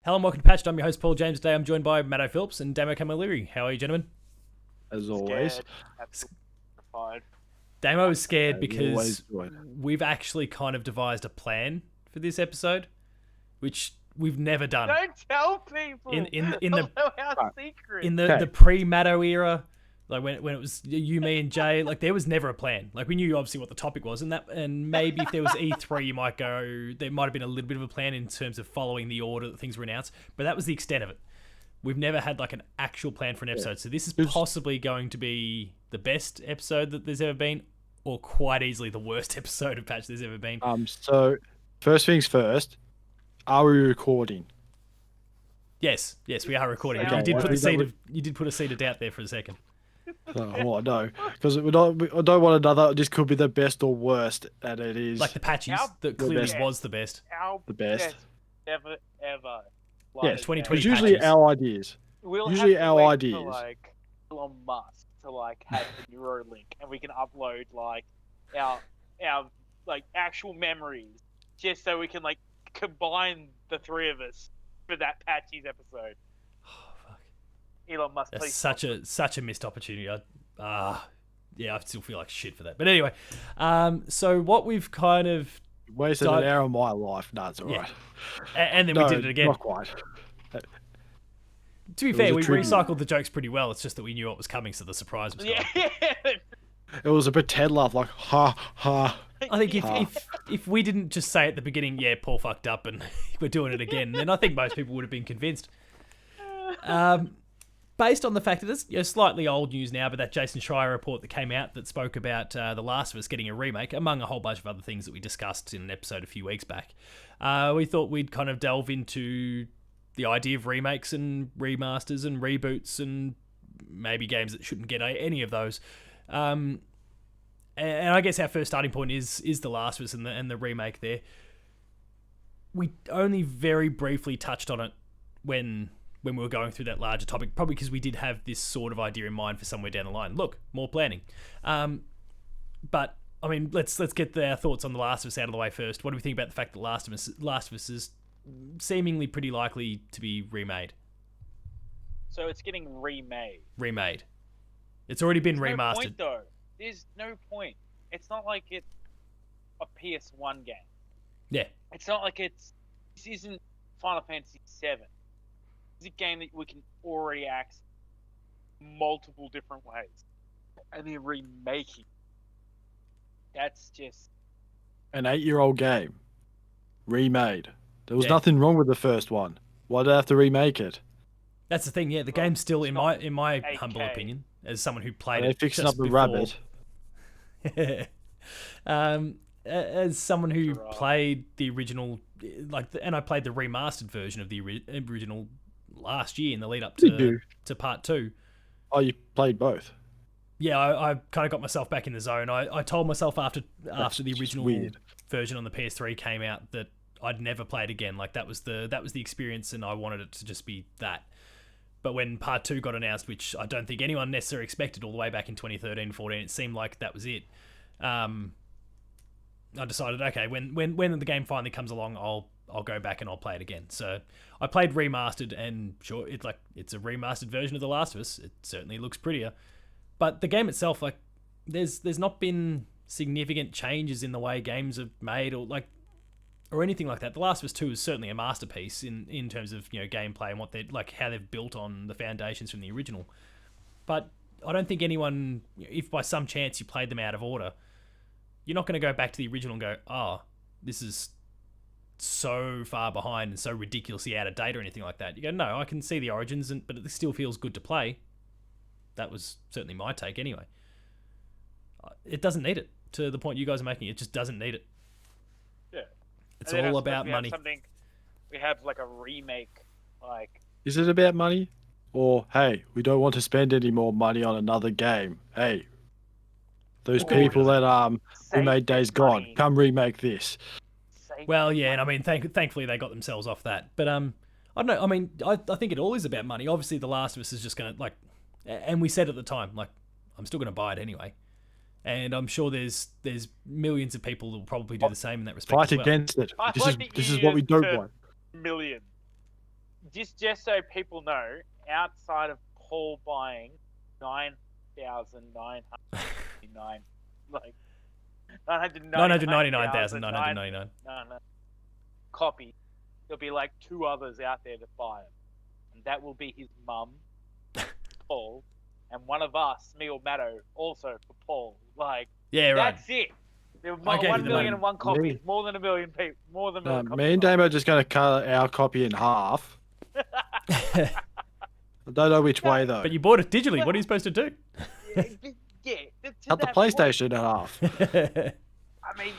Hello and welcome to Patched. I'm your host, Paul James. Today I'm joined by Matto Phillips and Damo Camilleri. How are you, gentlemen? As always. Scared, absolutely terrified. Damo is scared As because always, right. we've actually kind of devised a plan for this episode, which we've never done. Don't tell people. In the our secret. in the Okay. pre-Matto era, like when it was you, me, and Jay, like there was never a plan. Like we knew obviously what the topic was, and maybe if there was E3, you might go. There might have been a little bit of a plan in terms of following the order that things were announced, but that was the extent of it. We've never had like an actual plan for an episode, so this is possibly going to be the best episode that there's ever been, or quite easily the worst episode of Patch there's ever been. So first things first, are we recording? Yes, we are recording. Okay, You did well, put a seed of doubt there for a second. Oh, I know, because I don't want another. This could be the best or worst, and it is Like the patches that clearly best. was the best. Our the best. ever. Yeah, 2020 It's usually patches. our ideas. We'll usually have to our wait ideas. For, like Elon Musk to like have the Neuralink, and we can upload like our like actual memories, just so we can like combine the three of us for that Patches episode. Oh, fuck. Elon Musk, That's please. such a missed opportunity. Yeah, I still feel like shit for that. But anyway, so what we've kind of Wasted an hour of my life. No, it's all Yeah. right. and then No, we did it again. Not quite. To be It fair, we was a tribute. recycled the jokes pretty well. It's just that we knew what was coming, so the surprise was gone. Yeah. It was a pretend laugh, like ha ha. I think Ah. if we didn't just say at the beginning, yeah, Paul fucked up and we're doing it again, then I think most people would have been convinced. Based on the fact that it's slightly old news now, but that Jason Schreier report that came out that spoke about The Last of Us getting a remake, among a whole bunch of other things that we discussed in an episode a few weeks back, we thought we'd kind of delve into the idea of remakes and remasters and reboots and maybe games that shouldn't get any of those. And I guess our first starting point is The Last of Us and the remake there. We only very briefly touched on it when we were going through that larger topic, probably because we did have this sort of idea in mind for somewhere down the line. Look, more planning. But I mean, let's get our thoughts on The Last of Us out of the way first. What do we think about the fact that Last of Us is seemingly pretty likely to be remade? So it's getting remade. Remade. It's already been There's remastered. No point, though. There's no point. It's not like it's a PS1 game. Yeah. It's not like this isn't Final Fantasy VII. It's a game that we can already access multiple different ways. And then remaking. That's just... An 8-year-old game, remade. There was Yeah. nothing wrong with the first one. Why did I have to remake it? That's the thing. Yeah, the Well, game's still, it's in not my 8K. humble opinion, as someone who played Are they it fixing just up the before, rabbit? as someone who Giraffe. played the original, and I played the remastered version of the original last year in the lead up Did you? to part 2. Oh, you played both. Yeah, I kind of got myself back in the zone. I told myself after the just original weird. version on the PS3 came out that I'd never play it again. Like that was the experience, and I wanted it to just be that. But when part 2 got announced, which I don't think anyone necessarily expected all the way back in 2013-14, it seemed like that was it. I decided, okay, when the game finally comes along, I'll go back and I'll play it again. So I played remastered, and sure, it's a remastered version of The Last of Us. It certainly looks prettier, but the game itself, like, there's not been significant changes in the way games are made or anything like that. The Last of Us 2 is certainly a masterpiece in terms of gameplay and what they like, how they've built on the foundations from the original. But I don't think anyone, if by some chance you played them out of order, you're not going to go back to the original and go, oh, this is so far behind and so ridiculously out of date or anything like that. You go, no, I can see the origins, but it still feels good to play. That was certainly my take anyway. It doesn't need it, to the point you guys are making. It just doesn't need it. Yeah. It's And then I all suppose about we have money. We have like a remake, like... Is it about money? Or, hey, we don't want to spend any more money on another game. Hey, those Okay. people that Save remade that Days Gone, money. come remake this. Save Well, that yeah, and I money. mean, thankfully they got themselves off that. But I don't know. I mean, I think it all is about money. Obviously, The Last of Us is just going to, and we said at the time, like, I'm still going to buy it anyway. And I'm sure there's millions of people that will probably do the same in that respect Fight as well. against it. I This like is the what we don't term want. million. just so people know, outside of Paul buying 9,999, like 999,999. copy, there'll be like 2 others out there to buy it, and that will be his mum, Paul, and one of us, me or Matto, also for Paul. Like, Yeah, right. that's it. There I were gave you 1 the million money. and one copies, Me. more than a million people, more than a million copies. Me and Damo are just going to cut our copy in half. I don't know which way though. But you bought it digitally. What are you supposed to do? Yeah, Cut the PlayStation in half. I mean,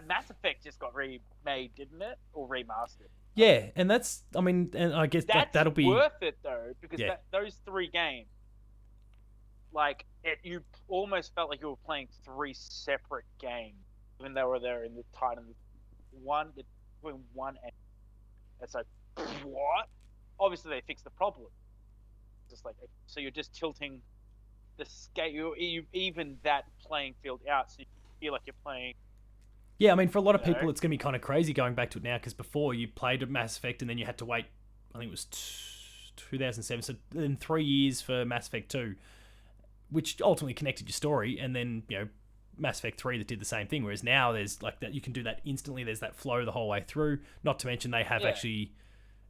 Mass Effect just got remade, didn't it, or remastered? Yeah, and that's, I mean, and I guess that'll be worth it though, because Yeah. those 3 games, like you almost felt like you were playing 3 separate games, even though they're in the title between one and. It's like, what? Obviously, they fixed the problem. Just like, so you're just tilting the scale, you even that playing field out, so you feel like you're playing. Yeah, I mean, for a lot of You know? people, it's going to be kind of crazy going back to it now, because before you played a Mass Effect and then you had to wait, I think it was 2007, so then 3 years for Mass Effect 2, which ultimately connected your story, and then, Mass Effect 3 that did the same thing, whereas now there's like that, you can do that instantly, there's that flow the whole way through, not to mention they have actually,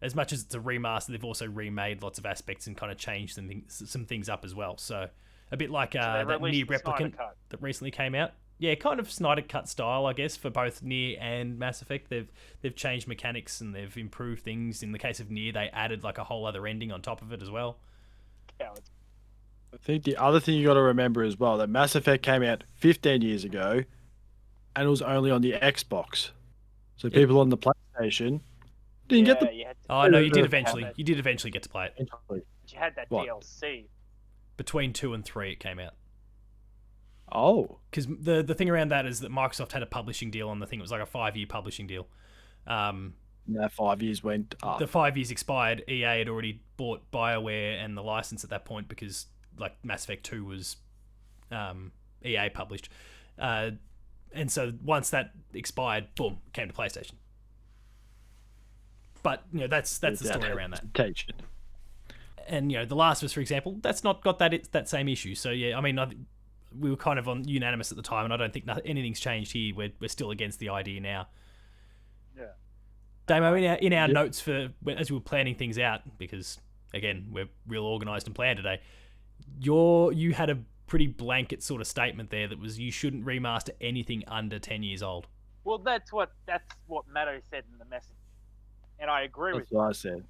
as much as it's a remaster, they've also remade lots of aspects and kind of changed some things up as well, so a bit like that Nier Replicant that recently came out. Yeah, kind of Snyder Cut style, I guess, for both Nier and Mass Effect. They've changed mechanics and they've improved things. In the case of Nier, they added like a whole other ending on top of it as well. I think the other thing you got to remember as well, that Mass Effect came out 15 years ago, and it was only on the Xbox. So people on the PlayStation didn't get the. Oh no, you did eventually. You did eventually get to play it. You had that DLC. Between 2 and 3, it came out. Oh. Because the thing around that is that Microsoft had a publishing deal on the thing. It was like a 5-year publishing deal. That 5 years went up. The 5 years expired. EA had already bought BioWare and the license at that point, because like Mass Effect 2 was EA published. And so once that expired, boom, came to PlayStation. But that's the story around that. And The Last of Us, for example, that's not got that same issue. So yeah, I mean, we were kind of unanimous at the time, and I don't think anything's changed here. We're still against the idea now. Yeah. Damo, in our notes for as we were planning things out, because again we're real organised and planned today, you had a pretty blanket sort of statement there that was you shouldn't remaster anything under 10 years old. Well, that's what Matto said in the message, and I agree with you. That's what I said.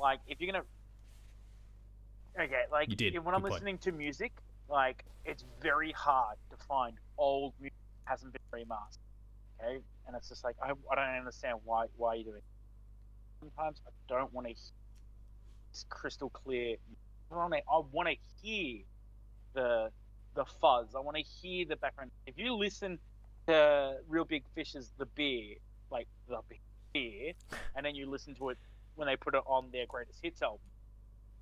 Like, if you're gonna, like, You did. when I'm Good point. listening to music, like, it's very hard to find old music that hasn't been remastered. Okay, and it's just like I don't understand why you're doing it. Sometimes I don't want to hear this crystal clear. I want to hear the fuzz. I want to hear the background. If you listen to Real Big Fish's The Beer, like The Beer, and then you listen to it when they put it on their greatest hits album,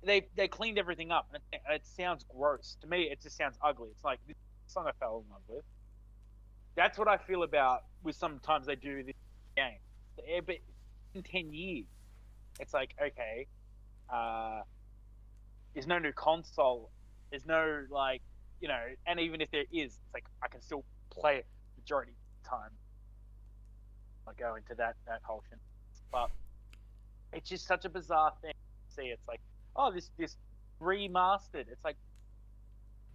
they cleaned everything up, and it sounds gross to me. It just sounds ugly. It's like this song I fell in love with. That's what I feel about with sometimes they do this game. But in 10 years, it's like, okay, there's no new console. There's no, like, and even if there is, it's like I can still play it majority of the time. I go into that whole shit. But it's just such a bizarre thing to see. It's like, oh, this remastered. It's like,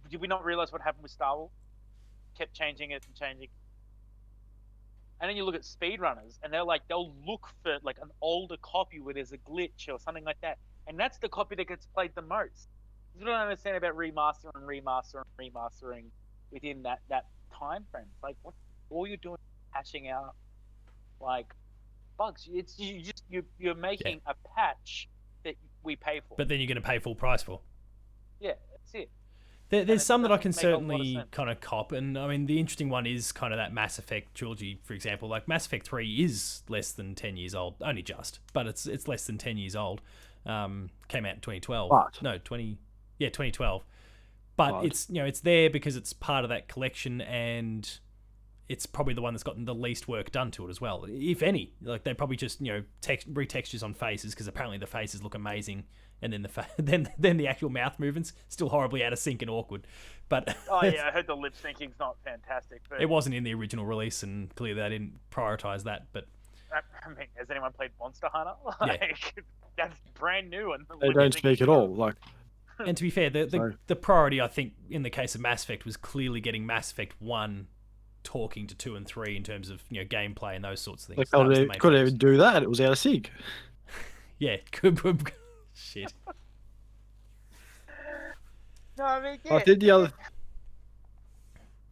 did we not realize what happened with Star Wars? Kept changing it and changing. And then you look at speedrunners, and they'll look for like an older copy where there's a glitch or something like that, and that's the copy that gets played the most. You don't understand about remastering within that time frame. It's like, what? All you're doing is patching out like bugs. You're making a patch that we pay for. But then you're going to pay full price for. Yeah, that's it. There's some that I can doesn't make a lot of certainly sense. kind of cop, and I mean the interesting one is kind of that Mass Effect trilogy, for example. Like Mass Effect 3 is less than 10 years old, only just, but it's less than 10 years old. Came out in 2012. What? No, 2012. But What? it's it's there because it's part of that collection, and it's probably the one that's gotten the least work done to it as well, if any. Like they probably just retextures on faces because apparently the faces look amazing, and then then the actual mouth movements still horribly out of sync and awkward. But Oh yeah, I heard the lip syncing's not fantastic. But it wasn't in the original release, and clearly they didn't prioritize that. But I mean, has anyone played Monster Hunter? Like, that's brand new, and They don't speak at all. Like, and to be fair, the priority I think in the case of Mass Effect was clearly getting Mass Effect 1 talking to 2 and 3 in terms of gameplay and those sorts of things. like That was the main couldn't focus. even do that. It was out of sync. Yeah, good. Shit. No, I mean, I did the other.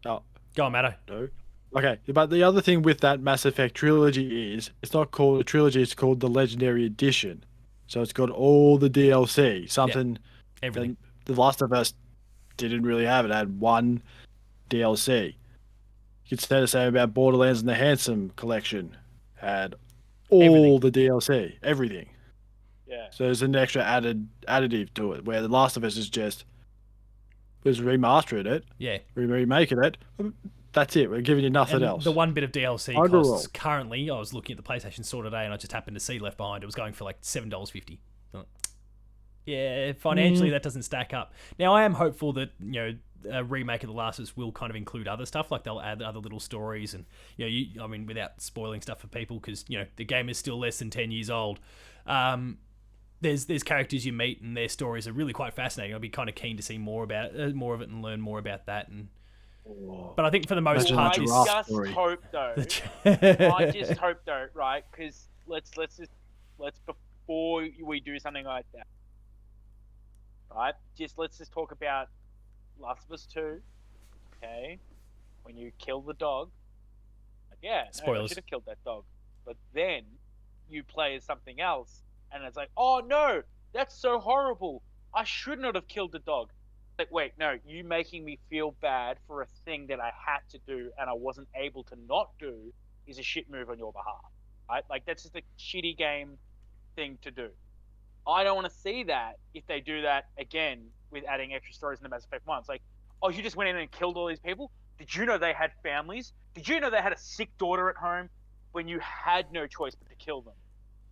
Oh Go on, Matto. no. Okay, but the other thing with that Mass Effect trilogy is it's not called a trilogy. It's called the Legendary Edition. So it's got all the DLC. Something Everything. that The Last of Us didn't really have. It had one DLC. You could say the same about Borderlands and the Handsome Collection. Had all Everything. the DLC, everything. yeah. So there's an extra additive to it, where The Last of Us is just remastering it, Yeah. remaking it. That's it. We're giving you nothing And else. the one bit of DLC Overall. costs currently, I was looking at the PlayStation Store today and I just happened to see Left Behind. It was going for like $7.50. Yeah, financially that doesn't stack up. Now I am hopeful that, a remake of The Last of Us will kind of include other stuff, like they'll add other little stories and, I mean, without spoiling stuff for people, because, the game is still less than 10 years old. There's characters you meet and their stories are really quite fascinating. I'll be kind of keen to see more of it and learn more about that. But I think for the most Imagine part, a I giraffe just story. hope though. this... I just hope though, right? Because let's before we do something like that, right? Let's just talk about Last of Us 2. Okay, when you kill the dog, like, yeah, no, I Spoilers. should have killed that dog. But then you play as something else, and it's like, oh no, that's so horrible. I should not have killed the dog. Like, wait, no, you making me feel bad for a thing that I had to do and I wasn't able to not do is a shit move on your behalf, right? Like, that's just a shitty game thing to do. I don't want to see that if they do that again with adding extra stories in the Mass Effect 1. It's like, oh, you just went in and killed all these people? Did you know they had families? Did you know they had a sick daughter at home when you had no choice but to kill them?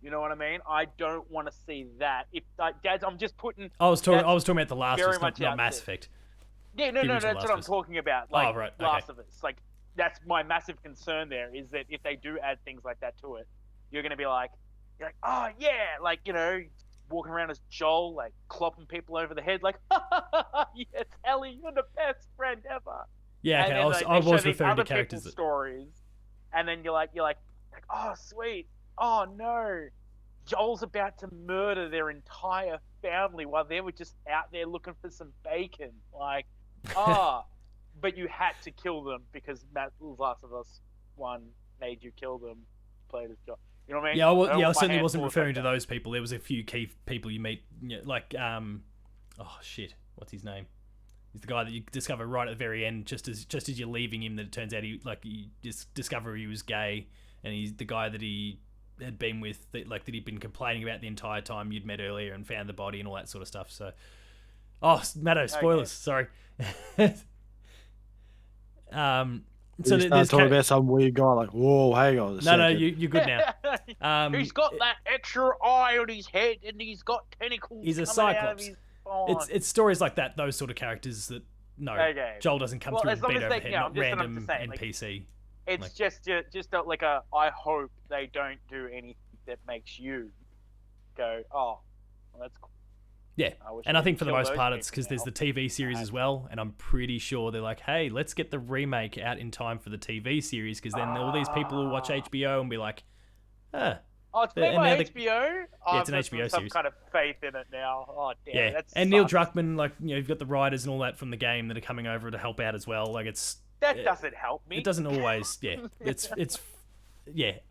You know what I mean? I don't want to see that. If Dads, I'm just putting. I was talking about The Last of very Us, much not out Mass there. Effect. Yeah, no, The no, original that's Last what of I'm Us. talking about. Like, right, okay. Last of Us. Like, that's my massive concern there, is that if they do add things like that to it, you're going to be like, oh, yeah, like, walking around as Joel, like, clopping people over the head, like, yes, Ellie, you're the best friend ever. Yeah, okay. And then, I like, was they show these referring to other characters people's that. stories, and then you're like, oh, sweet. Oh, no. Joel's about to murder their entire family while they were just out there looking for some bacon. Like, but you had to kill them because Last of Us 1 made you kill them. Play this job. You know what I mean? Yeah, I My certainly hand wasn't forced referring like to that. those people. There was a few key people you meet, like, oh shit, what's his name? He's the guy that you discover right at the very end, just as you're leaving him, that it turns out you just discover he was gay, and he's the guy that he had been with, that he'd been complaining about the entire time you'd met earlier, and found the body and all that sort of stuff. So, Matto, spoilers. Sorry. So You start there's talking about some weird guy, like, whoa, hang on a second. no, you're good now. He's got that extra eye on his head, and he's got tentacles. He's a coming out of Cyclops. his spine. It's stories like that, those sort of characters that Okay. Joel doesn't come Well, through as and long beat as over they- the head, yeah, not I'm just random saying, like, NPC. It's Like- just like a. I hope they don't do anything that makes you go, oh, well, that's cool. Yeah, wish and I they think for could the kill most those part it's people because there's now. the TV series as well, and I'm pretty sure they're like, hey, let's get the remake out in time for the TV series, because then all these people will watch HBO and be like, Oh, it's And made by now the- HBO. Yeah, it's an I've HBO got some series. kind of faith in it now. Oh, damn. yeah. That And Neil sucks. Druckmann, like, you've got the writers and all that from the game that are coming over to help out as well. Like, That doesn't help me. it doesn't always, yeah,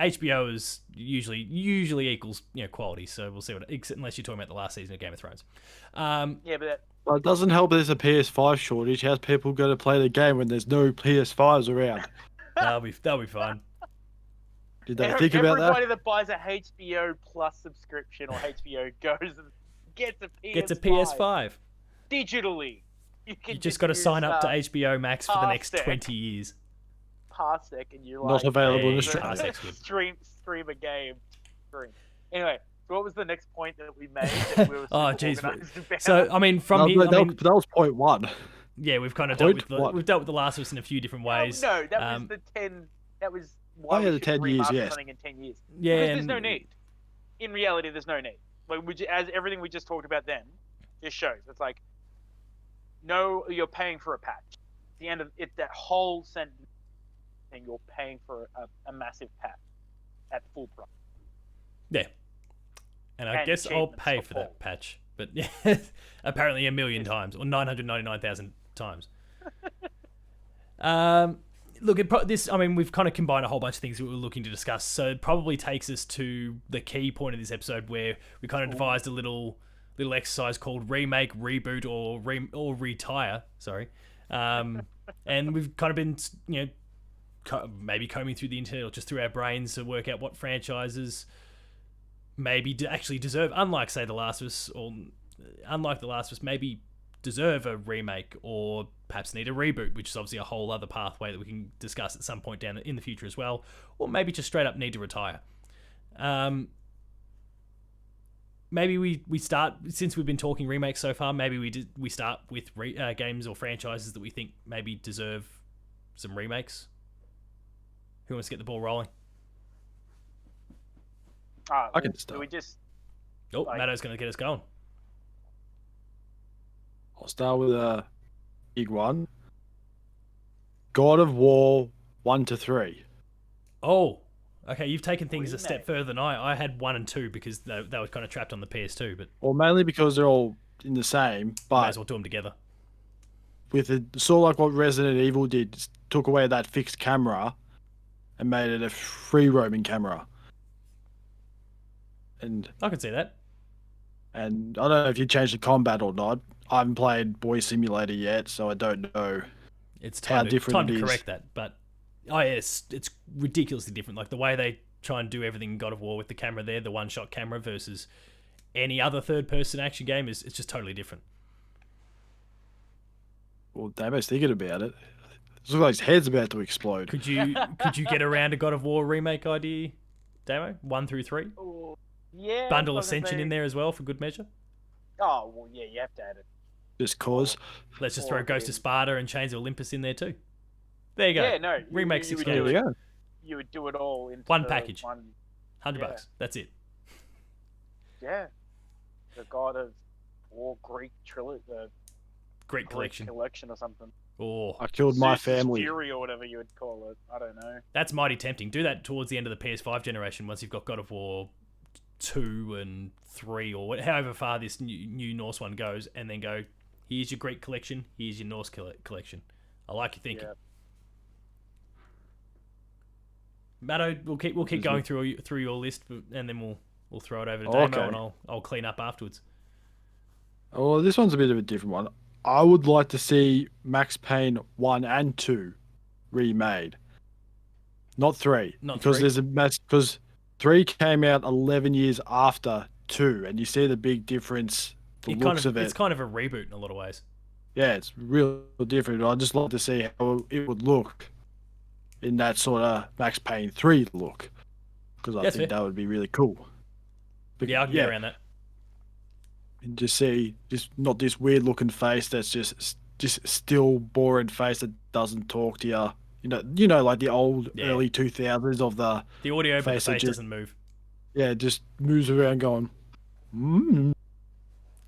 HBO is usually equals quality. So we'll see unless you're talking about the last season of Game of Thrones. Yeah, but Well, it doesn't help there's a PS5 shortage. How's people going to play the game when there's no PS5s around? They'll be fine. Did they think about that? everybody that buys a HBO Plus subscription or HBO goes and gets a PS5. Gets a PS5. digitally. You You just got to sign up to HBO Max for the next Fantastic. 20 years. parsec and you like Not available in Hey, Australia. parsec's good. stream a game. Anyway, so what was the next point that we made? That we were Oh, super jeez. organized about? So I mean, from That, here, that, I mean, that was point one. yeah, we've kind of Point dealt with one. we've dealt with The Last of Us in a few different ways. No, that was the 10. That was why Oh, yeah, we the should 10 years, remaster yes. something in 10 years. Yeah, Because there's no and- need. In reality, there's no need. Like as everything we just talked about then just shows. It's like, no, you're paying for a patch. At the end of it, that whole sentence, thing, you're paying for a massive patch at full price. Yeah. And I And guess I'll achievements pay for for that Paul. patch. But yeah, apparently a million times, or 999,000 times. Look, I mean, we've kind of combined a whole bunch of things that we were looking to discuss, so it probably takes us to the key point of this episode where we kind of devised a little exercise called Remake, Reboot, or Retire. Sorry. And we've kind of been, maybe combing through the internet or just through our brains to work out what franchises maybe actually deserve, unlike The Last of Us, maybe deserve a remake or perhaps need a reboot, which is obviously a whole other pathway that we can discuss at some point down in the future as well, or maybe just straight up need to retire. Maybe we start, since we've been talking remakes so far, maybe we start with games or franchises that we think maybe deserve some remakes. Who wants to get the ball rolling? I can Do start. we just? Oh, Like- Matto's going to get us going. I'll start with a big one. God of War 1 to 3. Oh, okay. You've taken things a step Remake. further than I had 1 and 2 because they were kind of trapped on the PS2, but Well, mainly because they're all in the same, might but as well do them together. with it, sort of like what Resident Evil did, took away that fixed camera and made it a free roaming camera. And I can see that. I don't know if you changed the combat or not. I haven't played Boy Simulator yet, so I don't know. It's How time to, different it is. correct that, but it's ridiculously different. Like the way they try and do everything in God of War with the camera there, the one-shot camera versus any other third-person action game it's just totally different. Well, Damo's thinking about it. Looks like his head's about to explode. Could you get around a God of War remake idea, Damo? 1 through 3, Oh, yeah. bundle as long as Ascension they- in there as well for good measure. Oh well, yeah, you have to add it. Just cause. Let's just Or throw Ghost in- of Sparta and Chains of Olympus in there too. There you go. Yeah, no. Remake you 6 would There do games. we it. go. You would do it all into One package. $100. $100. Yeah. That's it. Yeah. The God of War Greek trilogy, the Great Greek collection. collection or something. Oh, I killed my Zeus's family. Fury or whatever you would call it. I don't know. that's mighty tempting. Do that towards the end of the PS5 generation once you've got God of War 2 and 3 or however far this new Norse one goes, and then go, here's your Greek collection, here's your Norse collection. I like your thinking. Yeah. Matto, we'll keep going through your list, and then we'll throw it over to Oh, Damo, okay. and I'll clean up afterwards. Oh, this one's a bit of a different one. I would like to see Max Payne 1 and 2 remade. Not 3. Not because 3? there's a because 3 came out 11 years after 2, and you see the big difference, the looks of it. It's kind of a reboot in a lot of ways. Yeah, it's real different. I'd just like to see how it would look in that sort of Max Payne 3 look, because I That's think fair. that would be really cool. But Yeah, I can get around that. and just see just not this weird looking face that's just still boring face that doesn't talk to you. You know, like the old Yeah. early 2000s of the The audio, but the face that face just- doesn't move. just moves around going, and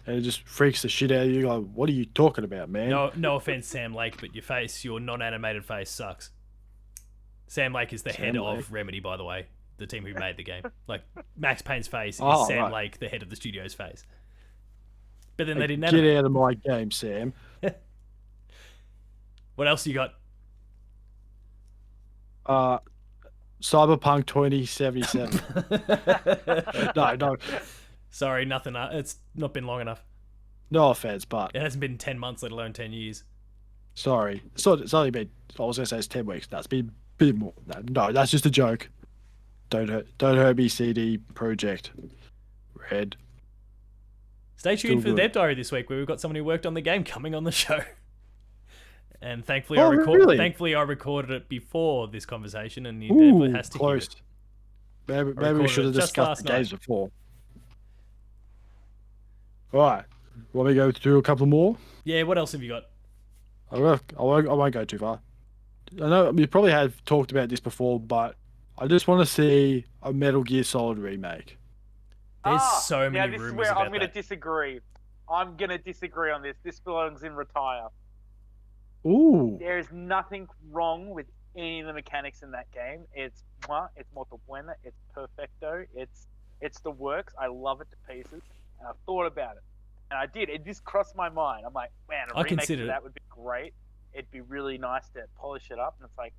it just freaks the shit out of you. Like, what are you talking about, man? No offense, Sam Lake, but your non-animated face sucks. Sam Lake is the head Sam of Lake. Remedy, by the way, the team who made the game. Like Max Payne's face is Oh, Sam right. Lake, the head of the studio's face. But then Hey, they didn't get animate. out of my game, Sam. What else you got? Cyberpunk 2077. no, Sorry, nothing. It's not been long enough. no offense, but It hasn't been 10 months, let alone 10 years. sorry. It's only been, I was going to say it's 10 weeks. That's been a bit more. No, that's just a joke. Don't hurt me, CD Project Red. Stay tuned Still for the good. Dev Diary this week, where we've got someone who worked on the game coming on the show. And thankfully, Oh, really? Thankfully, I recorded it before this conversation, and he Ooh, definitely has to hear close. it. Maybe we recorded should it have just discussed last the games night. before. All right. Want me to go through a couple more? Yeah. What else have you got? I won't go too far. I know we probably have talked about this before, but I just want to see a Metal Gear Solid remake. There's so now many this is rumors where about I'm going to that. disagree. I'm going to disagree on this. This belongs in Retire. Ooh. There is nothing wrong with any of the mechanics in that game. It's molto bueno. It's perfecto. It's the works. I love it to pieces. And I thought about it, and I did. It just crossed my mind. I'm like, man, a I remake considered of it. that would be great. It'd be really nice to polish it up. And it's like,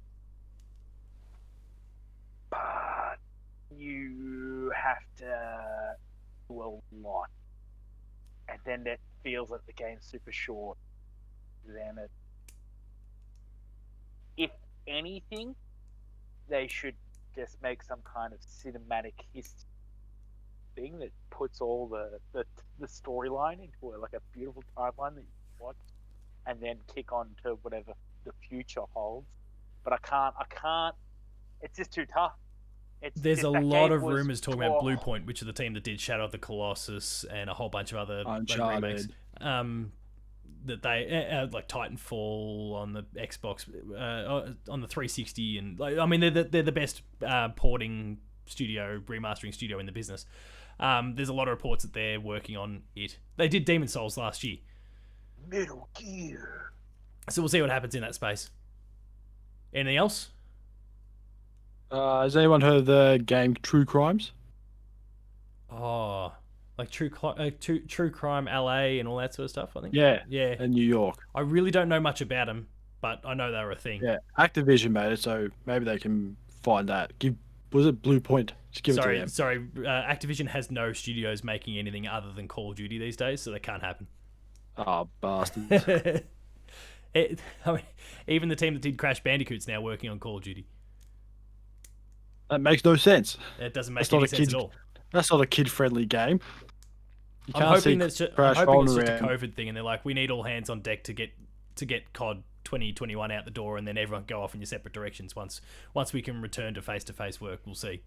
but you have to do a lot, and then it feels like the game's super short. Then it. If anything, they should just make some kind of cinematic history thing that puts all the storyline into like a beautiful timeline that you can watch, and then kick on to whatever the future holds. But I can't. It's just too tough. There's just, a that lot game of was- rumors talking about Bluepoint, which are the team that did Shadow of the Colossus and a whole bunch of other Uncharted. remakes. That they like Titanfall on the Xbox, on the 360, and like, I mean they're the best porting studio, remastering studio in the business. There's a lot of reports that they're working on it. They did Demon Souls last year. Metal Gear. So we'll see what happens in that space. Anything else? Has anyone heard of the game True Crimes? Oh, like True Crime LA and all that sort of stuff, I think. Yeah. Yeah. In New York. I really don't know much about them, but I know they were a thing. Yeah. Activision made it, so maybe they can find that. Was it Blue Point? Just give it to them. Sorry. Activision has no studios making anything other than Call of Duty these days, so they can't happen. Oh, bastards. I mean, even the team that did Crash Bandicoot's now working on Call of Duty. That makes no sense. It doesn't make That's not any a sense kid- at all. That's not a kid-friendly game. You I'm can't see hoping that's just, Crash I'm hoping it's rolling just a around. COVID thing, and they're like, we need all hands on deck to get COD 2021 out the door, and then everyone go off in your separate directions. Once we can return to face work, we'll see.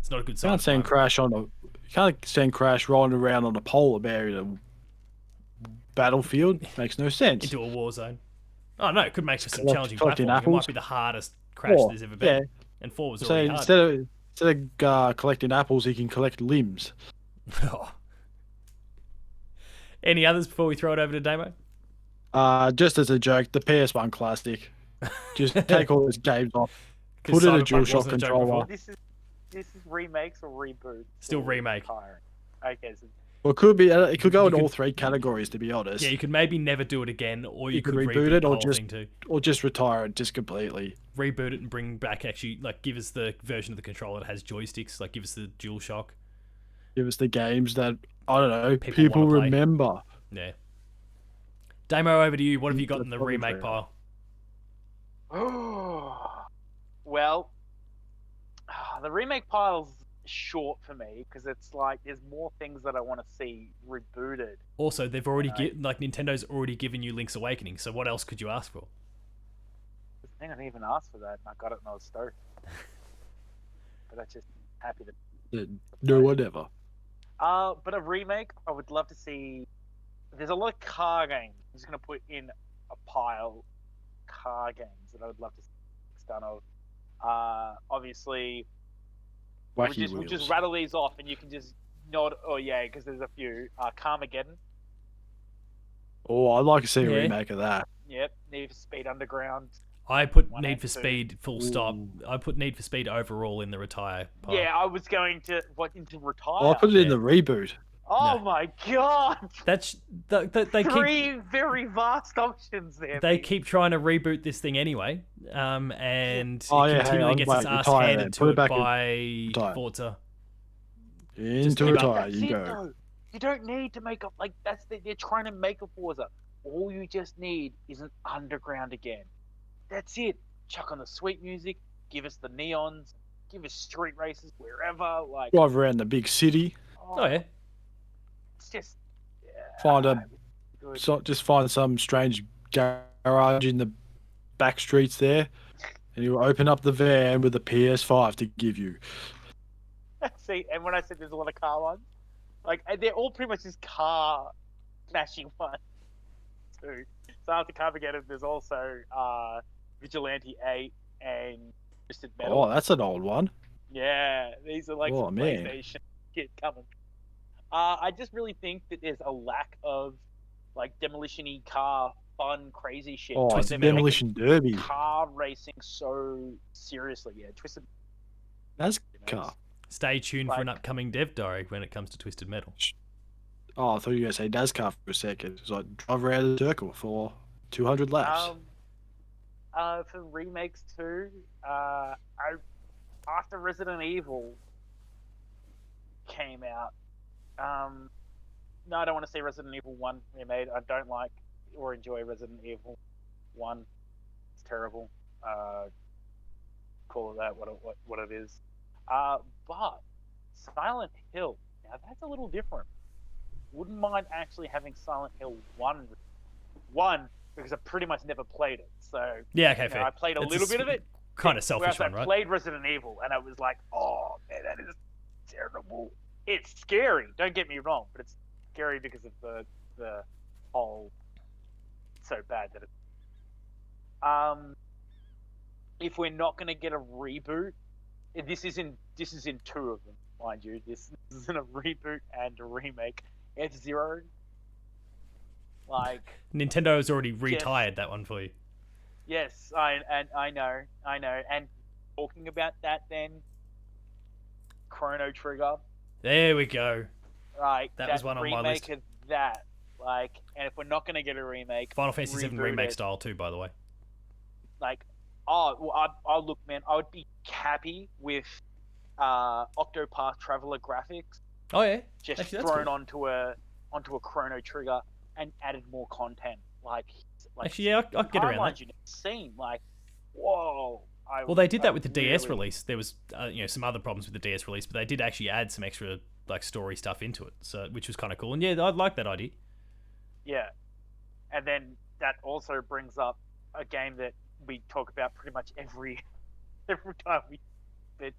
It's not a good You sign. can't send Crash rolling around on a polar bear in a battlefield. Makes no sense. into a war zone. Oh no, it could make for some challenging collecting platforming. It might apples. be the hardest Crash there's ever been. Yeah. And 4 was So already hard. instead of collecting apples, he can collect limbs. Any others before we throw it over to Damo? Just as a joke, the PS1 classic. Just take all those games off. 'Cause Put in a Cyberpunk DualShock wasn't a joke controller. before. This is remakes or reboots? Still or remake. retiring? Okay, so Well, it could be. It could go You in could- all three categories, to be honest. Yeah, you could maybe never do it again, or you could reboot reboot it the or whole just thing too. or just retire it just completely. Reboot it and bring back actually like give us the version of the controller that has joysticks. Like give us the DualShock. Give us the games that I don't know People people wanna play. remember. Yeah. Damo, over to you. What have you got in the Probably remake fair. pile? well, the remake pile's short for me because it's like there's more things that I want to see rebooted. Also, they've already like Nintendo's already given you Link's Awakening. So what else could you ask for? I think I didn't even ask for that, and I got it and I was stoked. But I'm just happy to. No, whatever. But a remake, I would love to see. There's a lot of car games. I'm just gonna put in a pile car games that I would love to see done of. Obviously, we'll Wacky just Wheels. rattle these off, and you can just nod. Oh yeah, because there's a few. Carmageddon. Oh, I'd like to see a Yeah. remake of that. Yep. Need for Speed Underground. I put One Need and for two. Speed full stop. Ooh. I put Need for Speed overall in the retire pile. Yeah, I was going to into retire. Oh, I put it in yeah. the reboot. Oh No. my god! That's they keep Three very vast options there. they mate. keep trying to reboot this thing anyway, and Oh, it yeah, hang continually on, gets wait, its ass retire handed then. to Put it it back in by retire. Forza. Into give up. retire, That's you it, go. though. You don't need to make up like they're trying to make a Forza. All you just need is an underground again. That's it. Chuck on the sweet music. Give us the neons. Give us street races wherever. Like, Drive around the big city. Oh yeah, it's just Find a good. just find some strange garage garage in the back streets there, and he'll open up the van with a PS5 to give you. See, and when I said there's a lot of car ones, like they're all pretty much just car smashing ones too. So after Carmageddon, there's also Vigilante 8 and Twisted Metal. Oh, that's an old one. Yeah, these are like Oh, some man. PlayStation shit coming. I just really think that there's a lack of like demolition-y car fun crazy shit. Oh, They're making Demolition Derby. car racing so seriously. Yeah, Twisted. That's You know, car. Stay tuned for an Like- upcoming dev diary when it comes to Twisted Metal. Oh, I thought you were going to say NASCAR for a second. It's like drive around the circle for 200 laps. For remakes too, after Resident Evil came out, no, I don't want to say Resident Evil 1 remade. I don't like or enjoy Resident Evil 1. It's terrible. Call it that, what it is. But Silent Hill, now that's a little different. Wouldn't mind actually having Silent Hill 1 because I pretty much never played it. So Yeah, okay, you know, fair. I played a It's little bit of it. Kind of selfish Whereas one, I right? played Resident Evil and I was like, oh man, that is terrible. It's scary. Don't get me wrong, but it's scary because of the whole so bad that it. If we're not going to get a reboot, this is in two of them, mind you. This isn't a reboot and a remake. F-Zero. Like Nintendo has already retired that one for you. yes, I know. And talking about that, then Chrono Trigger. There we go. Like That was one on my remake list. of that. Like, and if we're not going to get a remake, Final Fantasy VII reboot remake it. style too, by the way. Like, oh, well, I'll look, man. I would be happy with Octopath Traveler graphics Oh yeah, just Actually, that's thrown cool. onto a Chrono Trigger and added more content. Like Actually, yeah, I'll get around timelines that. you never seen. Like, whoa. Well, they did that with the DS really- release. There was, some other problems with the DS release, but they did actually add some extra like story stuff into it, so which was kind of cool. And yeah, I'd like that idea. Yeah, and then that also brings up a game that we talk about pretty much every time we. But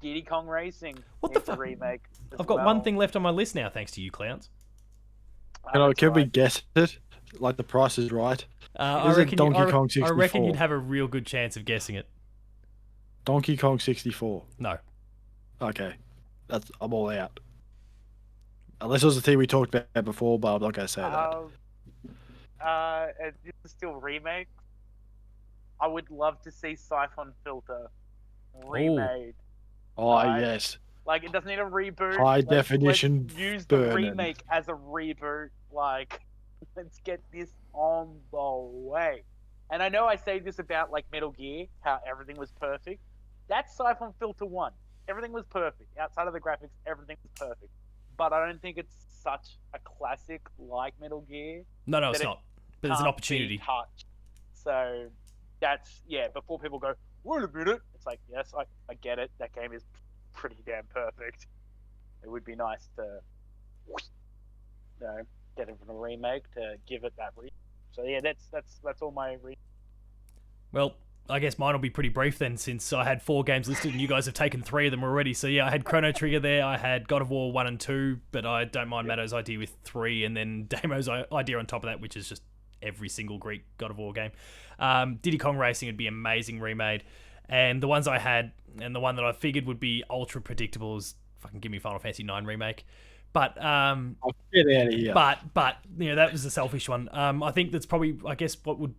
Diddy Kong Racing. What the needs a fuck? remake? as I've got well. one thing left on my list now, thanks to you clowns. That's Can we right. guess it? Like the price is right. I Is it reckon Donkey Kong I reckon 64? you'd have a real good chance of guessing it. Donkey Kong 64. No. Okay. I'm all out. Unless it was the thing we talked about before, but I'm not going to say that. And this is still remake. I would love to see Siphon Filter remade. Oh, right. yes. Like, it doesn't need a reboot. High definition Let's use the burning. remake as a reboot. Like, let's get this on the way. And I know I say this about like Metal Gear, how everything was perfect. That's Siphon Filter 1. Everything was perfect. Outside of the graphics, everything was perfect. But I don't think it's such a classic like Metal Gear. No, it's But it not. But there's an can't be opportunity. touched. So that's, yeah, before people go, wait a minute. It's like, yes, I get it. That game is pretty damn perfect. It would be nice to, get it from a remake to give it that reason. So yeah, that's all my Well, I guess mine will be pretty brief then, since I had 4 games listed and you guys have taken 3 of them already. So yeah, I had Chrono Trigger there, I had God of War 1 and 2, but I don't mind Matto's idea with 3, and then Damo's idea on top of that, which is just every single Greek God of War game. Diddy Kong Racing would be amazing remade. And the ones I had, and the one that I figured would be ultra predictable is fucking give me Final Fantasy 9 remake. But I'll get out of here. but that was a selfish one. I think that's probably, I guess, what would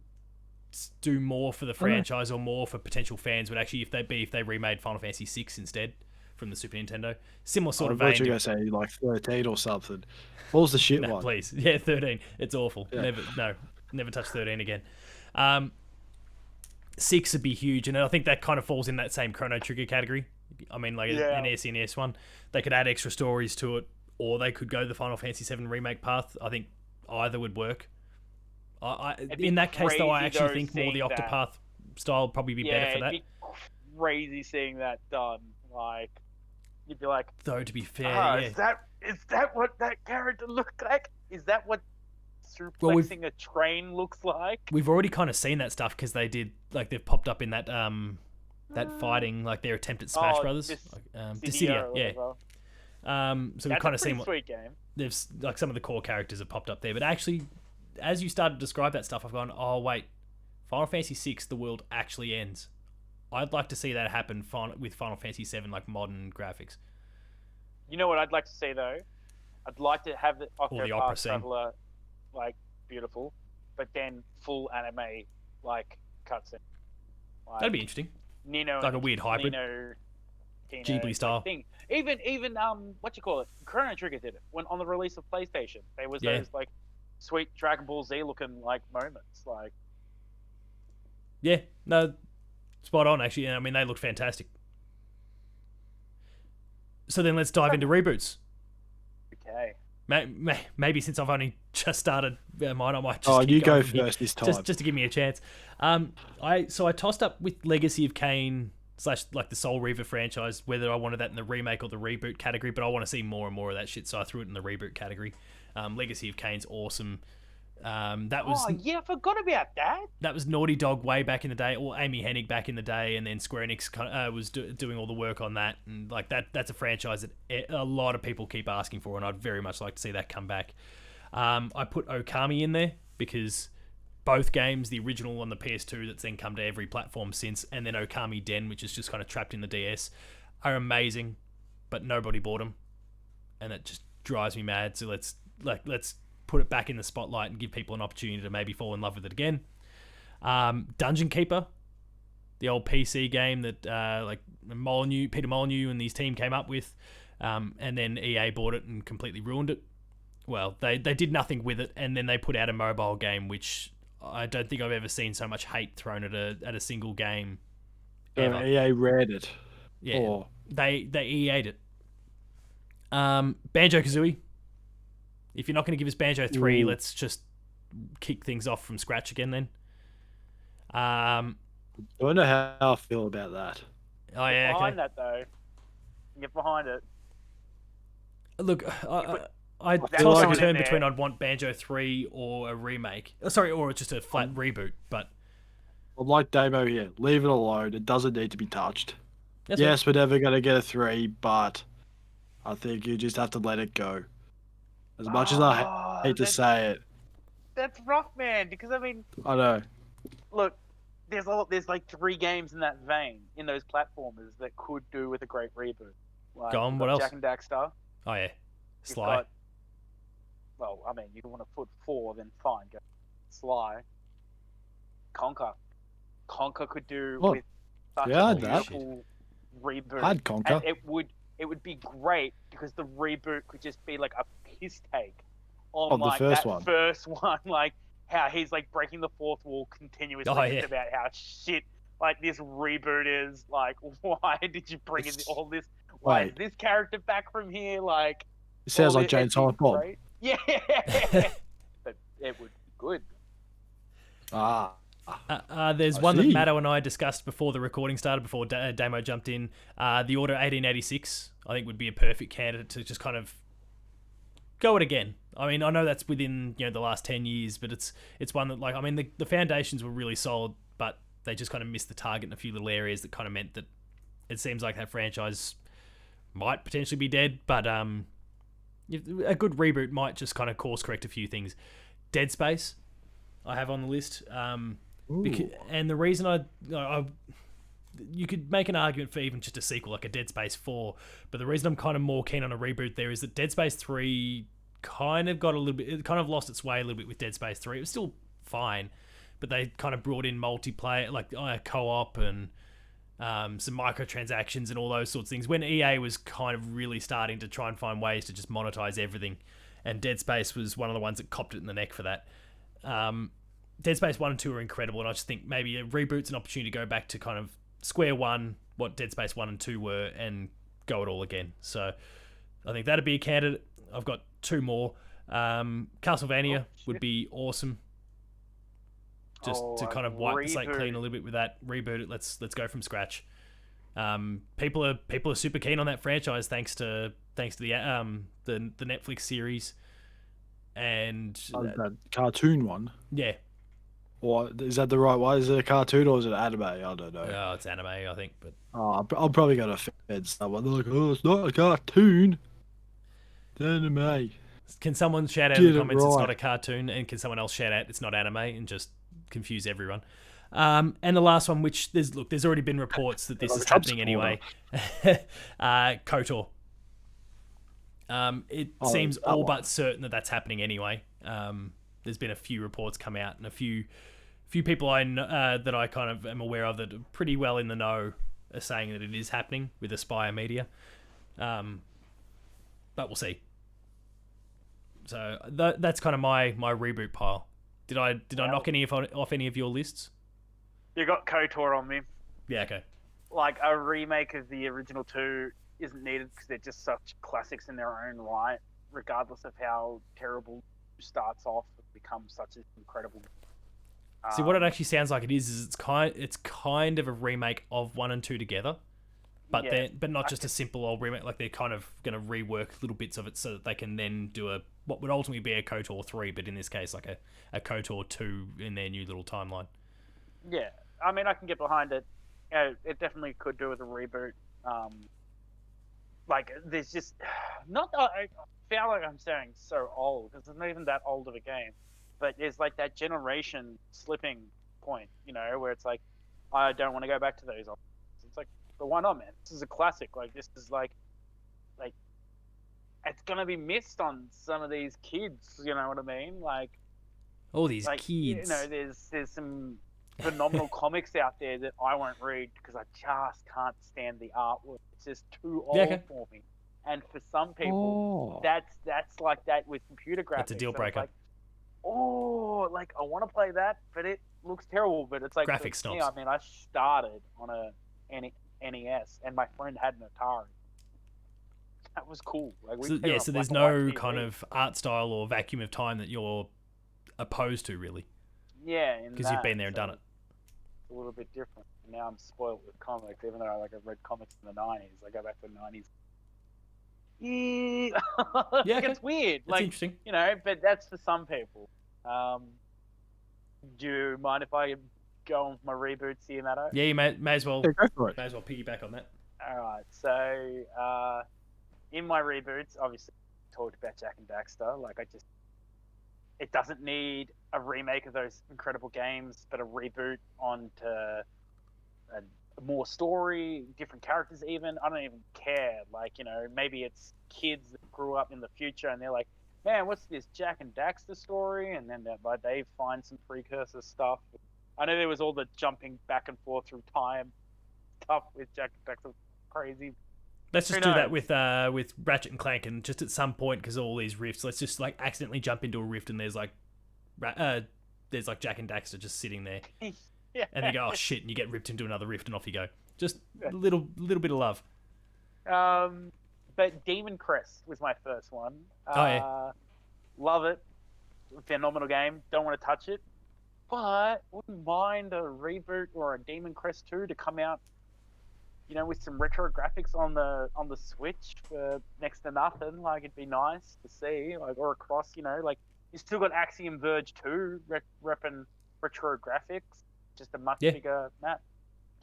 do more for the franchise or more for potential fans would actually if they remade Final Fantasy 6 instead from the Super Nintendo. Similar sort I of thought vein. you were going to say like 13 or something. What was the shit No, one? please. Yeah, 13. It's awful. Yeah. Never touch 13 again. 6 would be huge, and I think that kind of falls in that same Chrono Trigger category. I mean, like an SNES one. They could add extra stories to it, or they could go the Final Fantasy 7 remake path. I think either would work. In that case, though, I crazy, actually though, think more the seeing that. Octopath style would probably be better for that. It'd be crazy seeing that done. Like, you'd be like, Though, to be fair, yeah. is that what that character looked like? Is that what Well, suplexing a train looks like. we've already kind of seen that stuff because they've popped up in that fighting, like their attempt at Smash Brothers, Dissidia, or yeah. whatever. So we've That's kind a of pretty seen what sweet game. they've like some of the core characters have popped up there, but actually, as you started to describe that stuff, I've gone, oh wait, Final Fantasy VI, the world actually ends. I'd like to see that happen with Final Fantasy VII, like modern graphics. You know what I'd like to see though? I'd like to have the Or the opera scene. Traveler, like beautiful, but then full anime like cutscene. Like, That'd be interesting. Nino, Like a weird hybrid. Nino, Ghibli style. thing. Even what you call it? Chrono Trigger did it when on the release of PlayStation. There was those like sweet Dragon Ball Z looking like moments. Like, Yeah, no, spot on actually. I mean, they look fantastic. So then let's dive into reboots. okay, Maybe since I've only just started mine, I might just Oh, keep you going go from here, first this time. just to give me a chance. I tossed up with Legacy of Kain / like the Soul Reaver franchise, whether I wanted that in the remake or the reboot category, but I want to see more and more of that shit, so I threw it in the reboot category. Legacy of Kain's awesome. That was I forgot about that. that was Naughty Dog way back in the day, or Amy Hennig back in the day, and then Square Enix was doing all the work on that, and like that's a franchise that a lot of people keep asking for, and I'd very much like to see that come back. I put Okami in there because both games, the original on the PS2 that's then come to every platform since, and then Okami Den, which is just kind of trapped in the DS, are amazing, but nobody bought them, and that just drives me mad. So let's put it back in the spotlight and give people an opportunity to maybe fall in love with it again. Dungeon Keeper, the old PC game that like Peter Molyneux and his team came up with, and then EA bought it and completely ruined it. Well, they did nothing with it, and then they put out a mobile game, which I don't think I've ever seen so much hate thrown at a single game ever. EA read it. Yeah, Or they EA'd it. Banjo Kazooie. If you're not going to give us Banjo 3, let's just kick things off from scratch again then. I don't know how I feel about that. Oh yeah, Behind okay. that though, get behind it. Look, I That's toss like and it turn in between there. I'd want Banjo 3 or a remake. Sorry, or just a flat reboot. But I'm like Damo here. Leave it alone. It doesn't need to be touched. that's Yes, we're never going to get a 3, but I think you just have to let it go. As much as I hate to say it, That's rough, man. Because I mean, I know. look, there's like 3 games in that vein in those platformers that could do with a great reboot. Like, Go on, you've what got else? Jack and Daxter. Oh yeah, You've Sly. got- well, I mean, you want to put 4, then fine, go Sly. Conker. Conker could do Oh, with such yeah, a I'd that. beautiful reboot. I'd Conker. And it would be great because the reboot could just be like a piss take on Of the like first that one. first one, like how he's like breaking the fourth wall continuously Oh, yeah. just about how shit like this reboot is. Like, why did you bring in It's- all this? Why is Wait. this character back from here? Like, It sounds all like this- Jane it'd be Silent Bob. great. Yeah, but it would be good. Ah. There's I one that see. Matto and I discussed before the recording started, before Damo jumped in. The Order 1886, I think, would be a perfect candidate to just kind of go it again. I mean, I know that's within the last 10 years, but it's one that, like, I mean, the foundations were really solid, but they just kind of missed the target in a few little areas that kind of meant that it seems like that franchise might potentially be dead, but a good reboot might just kind of course correct a few things. Dead Space, I have on the list. And the reason you could make an argument for even just a sequel, like a Dead Space 4, but the reason I'm kind of more keen on a reboot there is that Dead Space 3 kind of got a little bit, it kind of lost its way a little bit with Dead Space 3. It was still fine, but they kind of brought in multiplayer, like co-op and some microtransactions and all those sorts of things, when EA was kind of really starting to try and find ways to just monetize everything, and Dead Space was one of the ones that copped it in the neck for that. Dead Space 1 and 2 are incredible, and I just think maybe a reboot's an opportunity to go back to kind of square one, what Dead Space 1 and 2 were, and go it all again. So I think that'd be a candidate. I've got 2 more. Castlevania would be awesome. Just to kind of wipe the slate clean a little bit with that. Reboot it. Let's go from scratch. People are super keen on that franchise thanks to the Netflix series. and That cartoon one. yeah, Or is that the right one? Is it a cartoon or is it anime? I don't know. oh, it's anime, I think. But I'm probably gonna offend someone. They're like, "Oh, it's not a cartoon. It's anime." can someone shout out in Get the it comments it's not right. a cartoon, and can someone else shout out it's not anime, and just confuse everyone? And the last one, which there's already been reports that this Like is Trump's happening anyway. KOTOR. It seems that all one. but certain that that's happening anyway. There's been a few reports come out, and a few people I know, that I kind of am aware of that are pretty well in the know are saying that it is happening with Aspire Media. But we'll see. So that's kind of my reboot pile. Did I knock any off any of your lists? You got KOTOR on me. Yeah, okay. Like, a remake of the original two isn't needed because they're just such classics in their own right, regardless of how terrible it starts off. It becomes such an incredible. See, what it actually sounds like it is it's kind of a remake of 1 and 2 together, but Yeah, but not just a simple old remake. Like, they're kind of going to rework little bits of it so that they can then do what would ultimately be a KOTOR 3, but in this case, like a KOTOR 2 in their new little timeline. Yeah, I mean, I can get behind it. It definitely could do with a reboot. Like, there's just not. I feel like I'm sounding so old because it's not even that old of a game, but there's like that generation slipping point, where it's like, I don't want to go back to those old. It's like, but why not, man? This is a classic. Like, this is like it's gonna be missed on some of these kids. You know what I mean? Like, All these kids. there's some phenomenal comics out there that I won't read because I just can't stand the artwork. It's just too old for me. And for some people, that's like that with computer graphics. That's a deal breaker. Like, I want to play that, but it looks terrible. But it's like, Graphic for me, snobs. I mean, I started on a NES, and my friend had an Atari. That was cool. Like, So there's no kind of art style or vacuum of time that you're opposed to, really. Yeah, because you've been there and done it. It's a little bit different. Now I'm spoiled with comics, even though I've read comics in the 90s. I go back to the 90s. Yeah, it's weird. That's interesting. But that's for some people. Do you mind if I go on with my reboots here, Matto? Yeah, you may as well. Yeah, go for it. May as well piggyback on that. All right. So, in my reboots, obviously, I talked about Jack and Daxter. Like, it doesn't need a remake of those incredible games, but a reboot onto more story, different characters even. I don't even care. Like, maybe it's kids that grew up in the future and they're like, man, what's this Jack and Daxter story? And then they find some precursor stuff. I know there was all the jumping back and forth through time stuff with Jack and Daxter. Crazy. Let's just do that with Ratchet and Clank, and just at some point, because all these rifts, let's just like accidentally jump into a rift and there's like Jack and Daxter just sitting there. Yeah. And you go, oh shit, and you get ripped into another rift and off you go. Just a little bit of love. But Demon Crest was my first one. Love it. Phenomenal game. Don't want to touch it. But wouldn't mind a reboot or a Demon Crest 2 to come out, with some retro graphics on the Switch for next to nothing. Like, it'd be nice to see, like, or across, like, you still got Axiom Verge 2 repping retro graphics, just a much bigger map.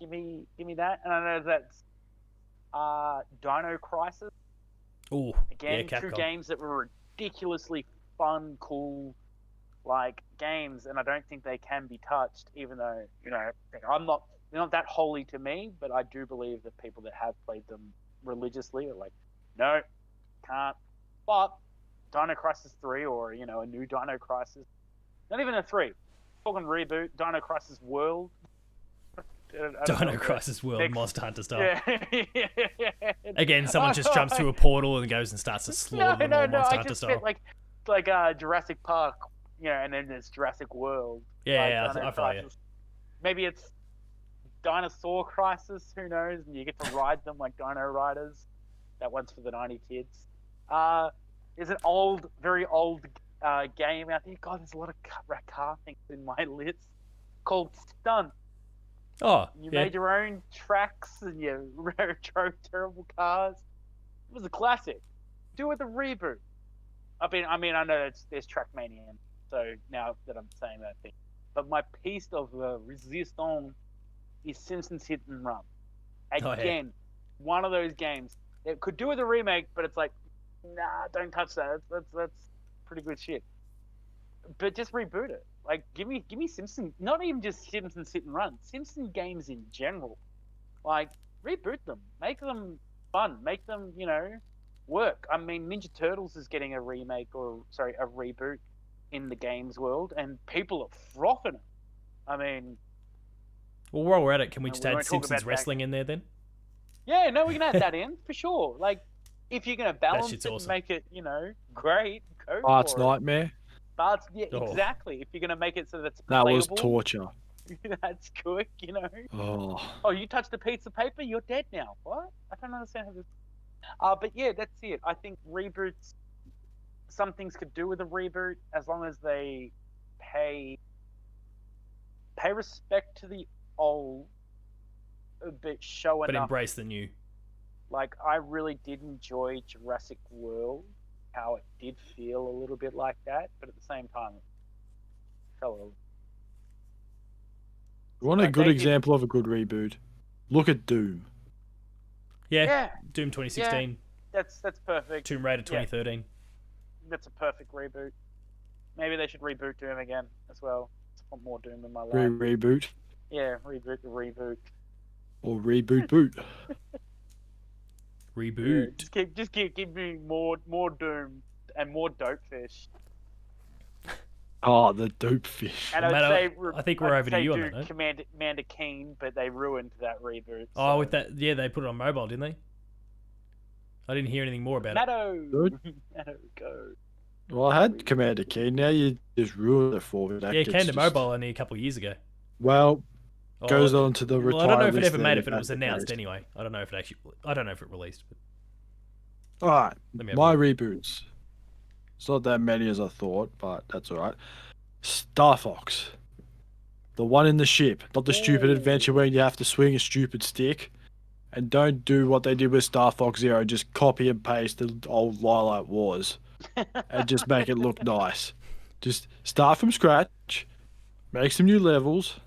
Give me that. And I know that's Dino Crisis. Oh, again, two games that were ridiculously fun, cool, like, games, and I don't think they can be touched, even though, they're not that holy to me, but I do believe that people that have played them religiously are like, no, can't. But Dino Crisis 3 or, a new Dino Crisis, not even a 3, talking reboot, Dino Crisis World. Dino Crisis World, Monster Hunter style. Yeah. Again, someone just jumps through a portal and goes and starts to slaughter them all Monster Hunter style. Like Jurassic Park, and then there's Jurassic World. Yeah, like I follow you. Maybe it's Dinosaur Crisis, who knows? And you get to ride them like Dino Riders. That one's for the 90 kids. There's an very old game out there. God, there's a lot of car things in my list called Stunt. Oh, you made your own tracks and you drove terrible cars. It was a classic. Do it with a reboot. I know there's Trackmania, so now that I'm saying that thing, but my piece of resistance is Simpsons Hit and Run. Again, one of those games that could do with a remake, but it's like, nah, don't touch that. That's pretty good shit. But just reboot it. Like, give me Simpsons, not even just Simpsons Hit and Run, Simpsons games in general. Like, reboot them, make them fun, make them, work. I mean, Ninja Turtles is getting a reboot in the games world, and people are frothing it. I mean, well, while we're at it, can we just we add won't talk Simpsons about wrestling in there then? yeah, no, we can add that in for sure. Like, if you're gonna balance shit's it awesome. and make it, great, go Art's for it. Nightmare. Bart's, yeah, Oh. exactly. If you're gonna make it so that's That was playable, torture. that's good, Oh. Oh, you touched a piece of paper, you're dead now. What? I don't understand how this. But yeah, that's it. I think reboots. Some things could do with a reboot as long as they pay respect to the old, but show But enough. embrace the new. Like, I really did enjoy Jurassic World, how it did feel a little bit like that, but at the same time, it felt a little. You want a Like, good they- example of a good reboot? Look at Doom. Yeah, Doom 2016, that's perfect. Tomb Raider 2013. That's a perfect reboot. Maybe they should reboot Doom again as well. I want more Doom in my life. Reboot. Yeah, reboot the reboot. Or reboot boot. Reboot. Yeah, just give me more Doom and more Dopefish. Oh, the dope fish. And Matt, I'd say I think we're I'd over to say you on do that, no? Commander Keen, but they ruined that reboot. Oh, so- with that, yeah, they put it on mobile, didn't they? I didn't hear anything more about it. Matto, Good. Matto, go. Well, I had Commander Keen. Now you just ruined it for me. That Yeah, it gets came to just- mobile only a couple of years ago. Well, Oh, goes on to the well, I don't know if it retired ever list made there, it, but it if was that's the announced case. anyway. I don't know if it released. But All right, let me have a my look. reboots. It's not that many as I thought, but that's all right. Star Fox, the one in the ship, not the stupid Ooh. adventure where you have to swing a stupid stick. And don't do what they did with Star Fox Zero. Just copy and paste the old Lilac Wars and just make it look nice. Just start from scratch, make some new levels,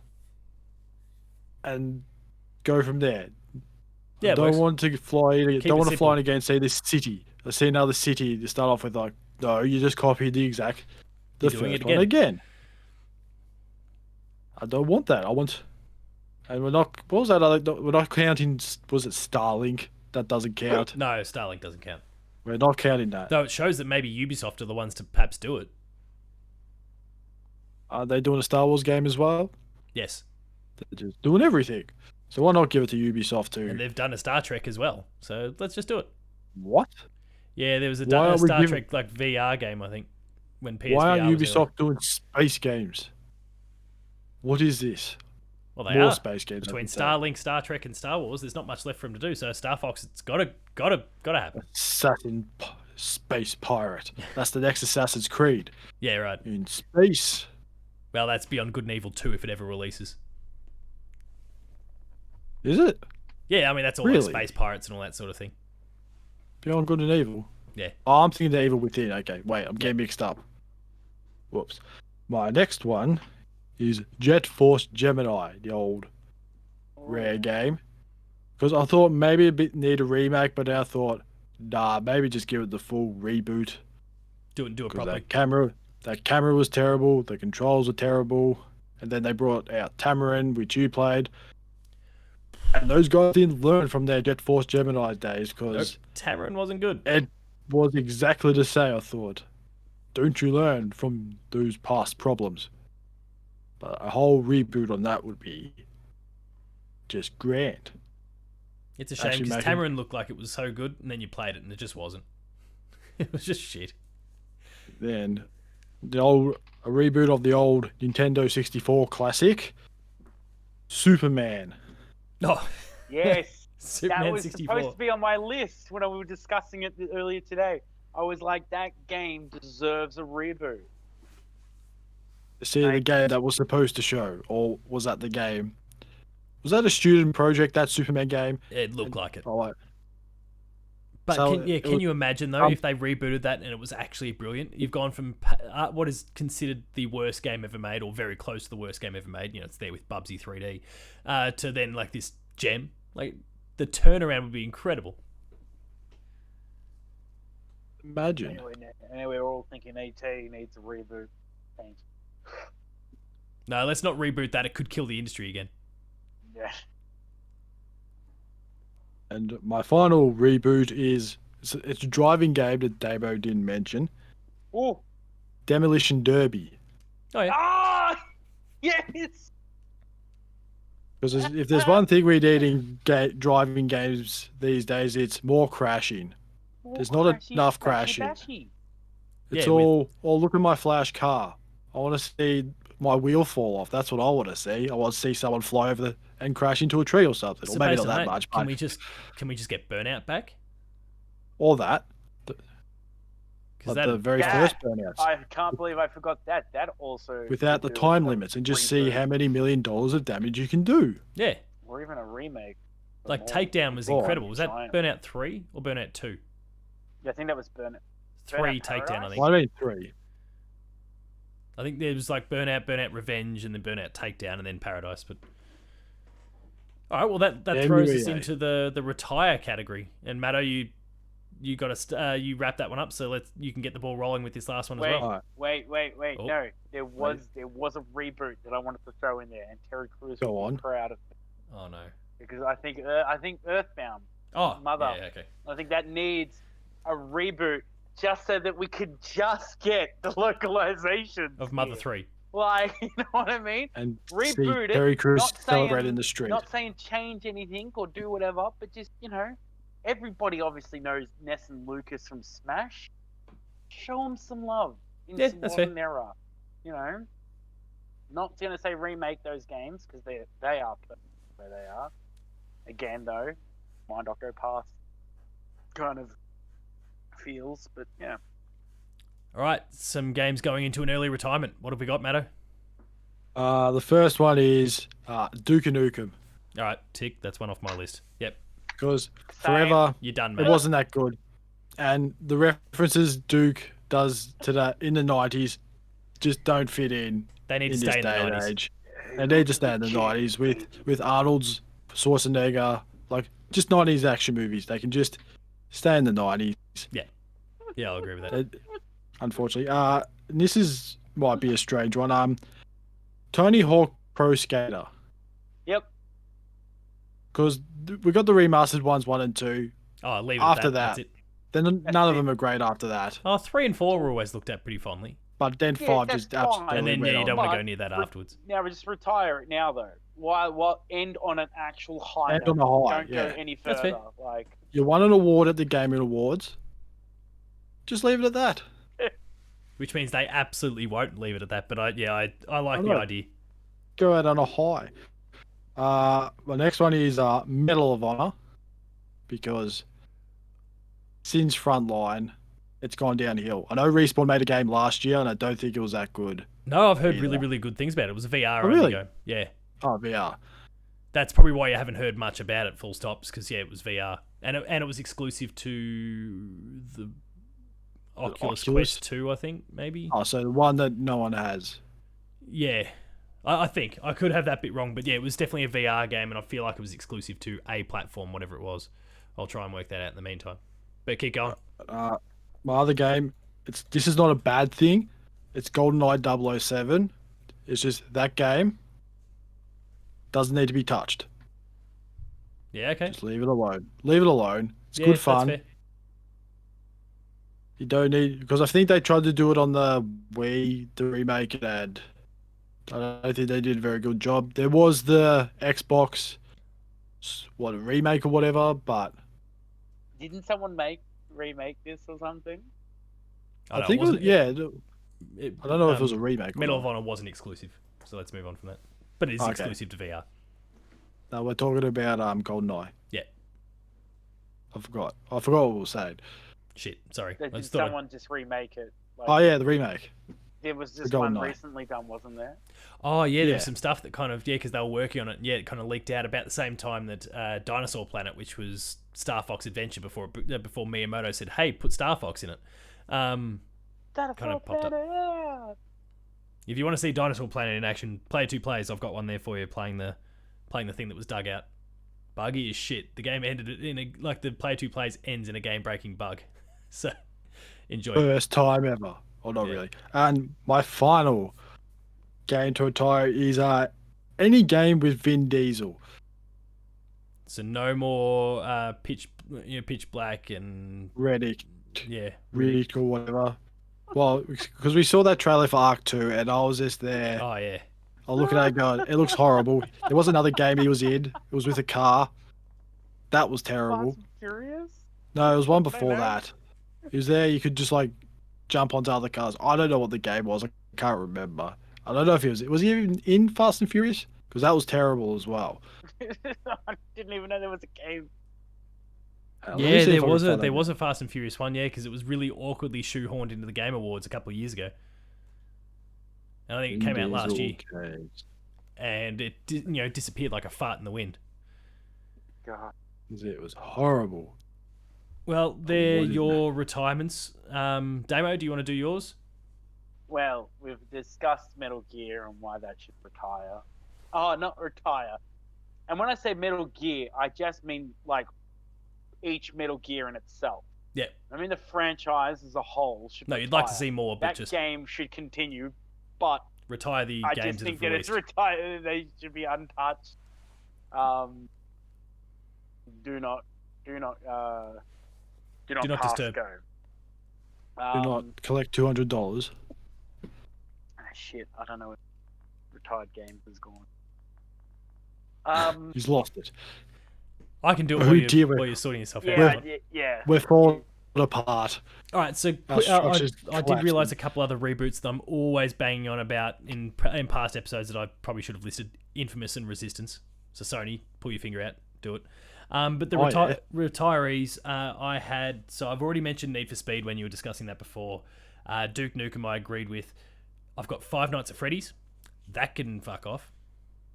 and go from there. Yeah, I it don't works. want to fly. Keep Don't it want to fly simple. in again. Say this city. I see another city. You start off with like, no, you just copy the exact, the You're doing first it one again. I don't want that. I want, and we're not. What was that other? We're not counting. Was it Starlink? That doesn't count. No, Starlink doesn't count. We're not counting that. Though it shows that maybe Ubisoft are the ones to perhaps do it. Are they doing a Star Wars game as well? Yes, They're just doing everything. So why not give it to Ubisoft too? and they've done a Star Trek as well. So let's just do it. What? Yeah, there was a Why are we Star giving- Trek like VR game, I think, when PSVR Why aren't was Ubisoft doing space games? What is this? Well, they More are. space games. I Between should say. Starlink, Star Trek, and Star Wars, there's not much left for him to do. So Star Fox, it's gotta happen. Space pirate. That's the next Assassin's Creed Yeah, right. in space. Well, that's Beyond Good and Evil 2 if it ever releases. Is it? Yeah, I mean that's all Really? like space pirates and all that sort of thing. Beyond Good and Evil. Yeah. Oh, I'm thinking the Evil Within. Okay, wait, I'm getting mixed up. Whoops. My next one is Jet Force Gemini, the old rare game. Because I thought maybe a bit need a remake, but now I thought, nah, maybe just give it the full reboot. Do it Because properly. that camera was terrible, the controls were terrible, and then they brought out Tamarin, which you played. And those guys didn't learn from their Jet Force Gemini days, Nope, because Tamarin wasn't good. it was exactly the same, I thought. Don't you learn from those past problems? But a whole reboot on that would be just grand. It's a shame Actually because making- Tamarin looked like it was so good, and then you played it and it just wasn't. It was just shit. Then a reboot of the old Nintendo 64 classic, Superman. Oh, Yes, that Superman was 64. supposed to be on my list when we were discussing it earlier today. I was like, that game deserves a reboot. See the game that was supposed to show, or was that the game? Was that a student project? That Superman game? It looked like it. Oh, But So can you imagine though if they rebooted that and it was actually brilliant? You've gone from what is considered the worst game ever made, or very close to the worst game ever made. You know, it's there with Bubsy 3D, to then like this gem. Like the turnaround would be incredible. Imagine. Anyway, we're all thinking ET needs a reboot. Thanks. No, let's not reboot that. It could kill the industry again. Yeah. And my final reboot is it's a driving game that Damo didn't mention. Ooh. Demolition Derby. Oh yeah. Ah! Yes! Because if there's one thing we need in driving games these days, it's more crashing. There's not enough crashing. Bashy. It's Yeah, all look at my flash car. I want to see my wheel fall off. That's what I want to see. I want to see someone fly over and crash into a tree or something. So or maybe based not on that much. Can But we just get Burnout back? or that. Because Like the very first Burnouts. I can't believe I forgot that. That also Without the could do time a limits and just see reboot, how many $1 million of damage you can do. yeah, or even a remake. like Takedown was Oh, incredible. Was that China. Burnout 3 or Burnout 2? Yeah, I think that was Burnout. 3 Burnout Takedown, I Paradise? think. Well, I mean 3. I think there was like Burnout Revenge, and then Burnout Takedown, and then Paradise. But all right, well that throws us NBA. into the retire category. And Matto, you got to you wrap that one up, so you can get the ball rolling with this last one as well. Alright. Wait. Oh. No, there was a reboot that I wanted to throw in there, and Terry Crews Go would on. be proud of it Oh no. because I think Earthbound. Oh, Mother. Yeah, okay. I think that needs a reboot just so that we could just get the localization Of Mother 3. Like, you know what I mean? And Reboot see it, Terry Crews not celebrate saying- in the street. Not saying change anything or do whatever, but just, everybody obviously knows Ness and Lucas from Smash. Show them some love in Yeah, some that's fair. modern era. Not going to say remake those games because they are perfect where they are. Again, though, Mind Octopath kind of feels, but yeah. All right, some games going into an early retirement. What have we got, Matto? The first one is Duke Nukem. All right, tick. That's one off my list. Yep, Because Same. forever you're done, it mate. wasn't that good. And the references Duke does to that in the 90s just don't fit in They need to in stay this in the day and 90s. age. They need to stay in the 90s with Arnold's Schwarzenegger, like just 90s action movies. They can just stay in the 90s. Yeah, I'll agree with that. Unfortunately. And this might be a strange one. Tony Hawk Pro Skater. Yep. Because we got the remastered ones 1 and 2. Oh, leave it After at that. that. That's it. Then That's none of it. them are great after that. Oh, 3 and 4 were always looked at pretty fondly. But then Yeah, 5 that's just fine. absolutely And then, went you on. don't want to go But near that re- afterwards. Now we just retire it now, though. Why end on an actual high End note? on a high, Don't yeah. go any That's further. fair. Like, You won an award at the Gaming Awards. Just leave it at that. Which means they absolutely won't leave it at that. But I like I the know. idea. Go out on a high. My next one is Medal of Honor. Because since Frontline, it's gone downhill. I know Respawn made a game last year, and I don't think it was that good. No, I've heard really, Either. really good things about it. It was a VR Oh, only really? game. Yeah. Oh, VR. That's probably why you haven't heard much about it, full stops, because it was VR. And it was exclusive to the Oculus Oculus? Quest 2, I think, maybe. Oh, so the one that no one has. Yeah. I think. I could have that bit wrong, but yeah, it was definitely a VR game, and I feel like it was exclusive to a platform, whatever it was. I'll try and work that out in the meantime. But keep going. My other game, this is not a bad thing. It's GoldenEye 007. It's just that game doesn't need to be touched. Yeah, okay. Just leave it alone. Leave it alone. It's Yeah, good that's fun. fair. You don't need, because I think they tried to do it on the Wii, the remake, and I don't think they did a very good job. There was the Xbox, a remake or whatever, but didn't someone remake this or something? I think it was, yeah. It, I don't know if it was a remake. Or Medal not. of Honor wasn't exclusive, so let's move on from that. But it is Okay. exclusive to VR. No, we're talking about GoldenEye. Yeah. I forgot what we were saying. Shit, sorry. I Did just thought someone just remake it? Like, Oh yeah, the remake. There was this Golden one Eye. recently done, wasn't there? Oh yeah, there Yeah. was some stuff that kind of because they were working on it. Yeah, it kind of leaked out about the same time that Dinosaur Planet, which was Star Fox Adventure before Miyamoto said, "Hey, put Star Fox in it." Kind of popped up. Planet. If you want to see Dinosaur Planet in action, player 2 plays. I've got one there for you, playing the thing that was dug out. Buggy as shit. The game ended in the player 2 plays ends in a game breaking bug. So enjoy. First time ever. Oh, not Yeah. really. And my final game to retire is any game with Vin Diesel. So no more pitch black and Reddick, yeah, Riddick or whatever. Well, because we saw that trailer for Arc 2 and I was just there. Oh yeah. I was looking at it going, it looks horrible. There was another game he was in. It was with a car. That was terrible. Fast and Furious? No, it was one Wait, before no. that. He was there. You could just like jump onto other cars. I don't know what the game was. I can't remember. I don't know if he was he even in Fast and Furious? Because that was terrible as well. I didn't even know there was a game. Let me Yeah, see if there I was can a find there it. was a Fast and Furious one, yeah, because it was really awkwardly shoehorned into the Game Awards a couple of years ago. And I think it came out last year, Games. and it disappeared like a fart in the wind. God. It was horrible. Well, they're What is your retirements. Damo, do you want to do yours? Well, we've discussed Metal Gear and why that should retire. Oh, not retire. And when I say Metal Gear, I just mean like each Metal Gear in itself. Yeah. I mean the franchise as a whole should No, retire. you'd like to see more, but that just game should continue, but retire the I games just that think have that it's released. retired. They should be untouched. Do not not pass disturb. go. Do not collect $200. Shit, I don't know. If retired games is gone. He's lost it. I can do it Oh, dear. while you're sorting yourself out. yeah. We're falling apart. All right, so Our structure's I did collapsing. realize a couple other reboots that I'm always banging on about in past episodes that I probably should have listed: Infamous and Resistance. So Sony, pull your finger out, do it. But the retirees, I had. So I've already mentioned Need for Speed when you were discussing that before. Duke Nukem, I agreed with. I've got Five Nights at Freddy's. That can fuck off.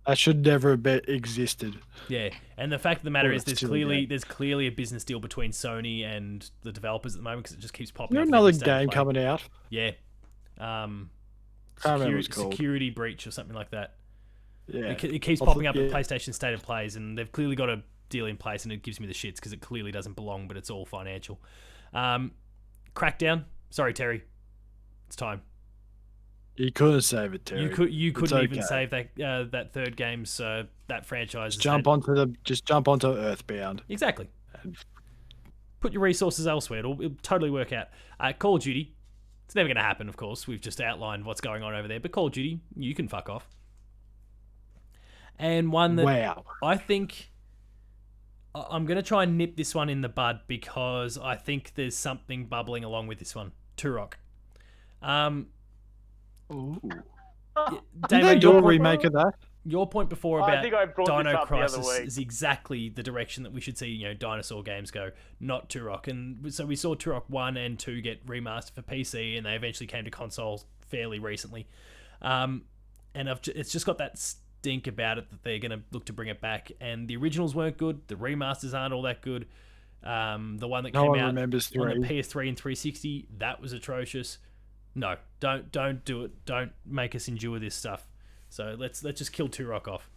That should never have existed. Yeah, and the fact of the matter Well, is, that's silly, there's clearly a business deal between Sony and the developers at the moment because it just keeps popping. Is there up in another every state of game play. coming out? Yeah. Can't remember what it's called. Security Breach or something like that. Yeah. It keeps Off popping the- up in yeah. PlayStation State of Plays, and they've clearly got a deal in place, and it gives me the shits because it clearly doesn't belong, but it's all financial. Crackdown. Sorry, Terry. It's time. You couldn't save it, Terry. You couldn't even okay. save that third game, so that franchise. Just jump onto Earthbound. Exactly. Put your resources elsewhere. It'll totally work out. Call of Duty. It's never going to happen, of course. We've just outlined what's going on over there. But Call of Duty, you can fuck off. And one that Wow. I think I'm going to try and nip this one in the bud because I think there's something bubbling along with this one. Turok. Ooh. Damo, Did they do a remake of that? your point before I about think I brought this Dino up the other Crisis week. is exactly the direction that we should see, dinosaur games go, not Turok. And so we saw Turok 1 and 2 get remastered for PC, and they eventually came to consoles fairly recently. And it's just got that stink about it that they're going to look to bring it back. And the originals weren't good. The remasters aren't all that good. The one that No came one out remembers on the 3. PS3 and 360, that was atrocious. No, don't do it. Don't make us endure this stuff. So let's just kill Turok off.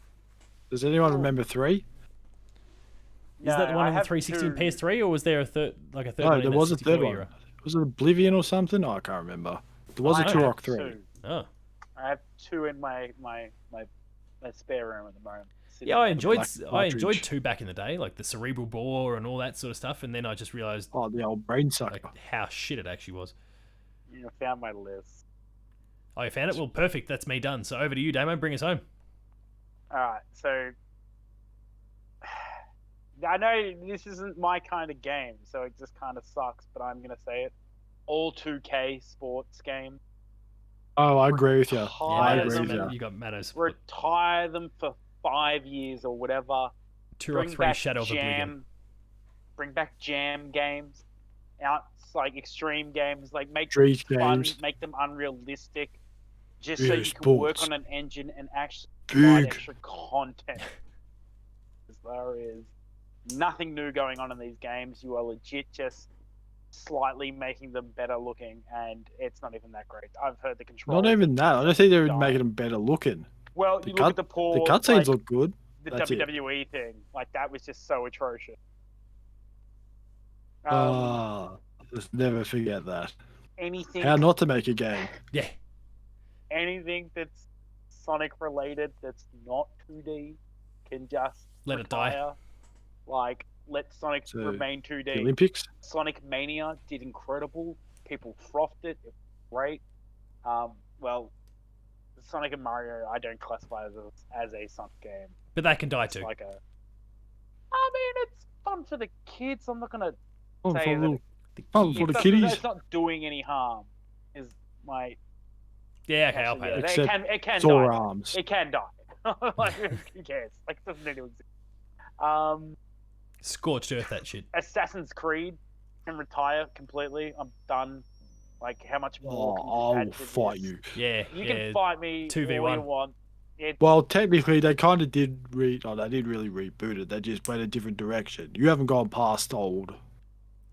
Does anyone remember 3? Is that the one I on the have 360 and two. PS3, or was there a third No, one in there that was a 64 third era? one. Was it Oblivion or something? Oh, I can't remember. There was a I have Turok 3. two. Oh, I have two in my spare room at the moment. sitting yeah, I there. enjoyed black I enjoyed cartridge. 2 back in the day, like the cerebral bore and all that sort of stuff, and then I just realized Oh, the old brain sucker. like how shit it actually was. You found my list. Oh, you found it? Well, perfect. That's me done. So over to you, Damo. Bring us home. Alright, so I know this isn't my kind of game, so it just kind of sucks, but I'm gonna say it. All 2K sports game. Oh, I agree with you. Retire I agree with them. you. You got Manos. Retire them for 5 years or whatever. Turok Bring 3 back Shadow of Oblivion. Jam. Bring back Jam games. out like extreme games, like make Street them fun, games. make them unrealistic, just Yeah, so you can work sports. on an engine and actually provide Big. extra content. There is nothing new going on in these games. You are legit just slightly making them better looking, and it's not even that great. I've heard the controls. Not even that. I don't think they're dying. making them better looking. Well, The you look at the The poor, cutscenes like, look good. the That's it. WWE thing. Like, that was just so atrocious. Let's never forget that. Anything, How not to make a game. Yeah. anything that's Sonic related that's not 2D can just Let it die. retire. Like, let Sonic So, remain The 2D. Olympics. Sonic Mania did incredible. People frothed it. It was great. Well, Sonic and Mario, I don't classify as a Sonic game. But that can die It's too. like a. I mean, it's fun for the kids. I'm not gonna Oh, say for that little- The oh, kid- for the it's kiddies. not doing any harm. Is my Yeah, okay, I'll actually, pay yeah, that. Except it can Sore die. arms. It can die. Like, who cares? Like, it doesn't need to exist. Scorched earth, that shit. Assassin's Creed can retire completely. I'm done. Like, how much more? can you Oh, I'll add to fight this? you. Yeah, You yeah. can fight me 2v1. all you want. It's, Well, technically, they kind of did they did really reboot it. They just went a different direction. You haven't gone past old.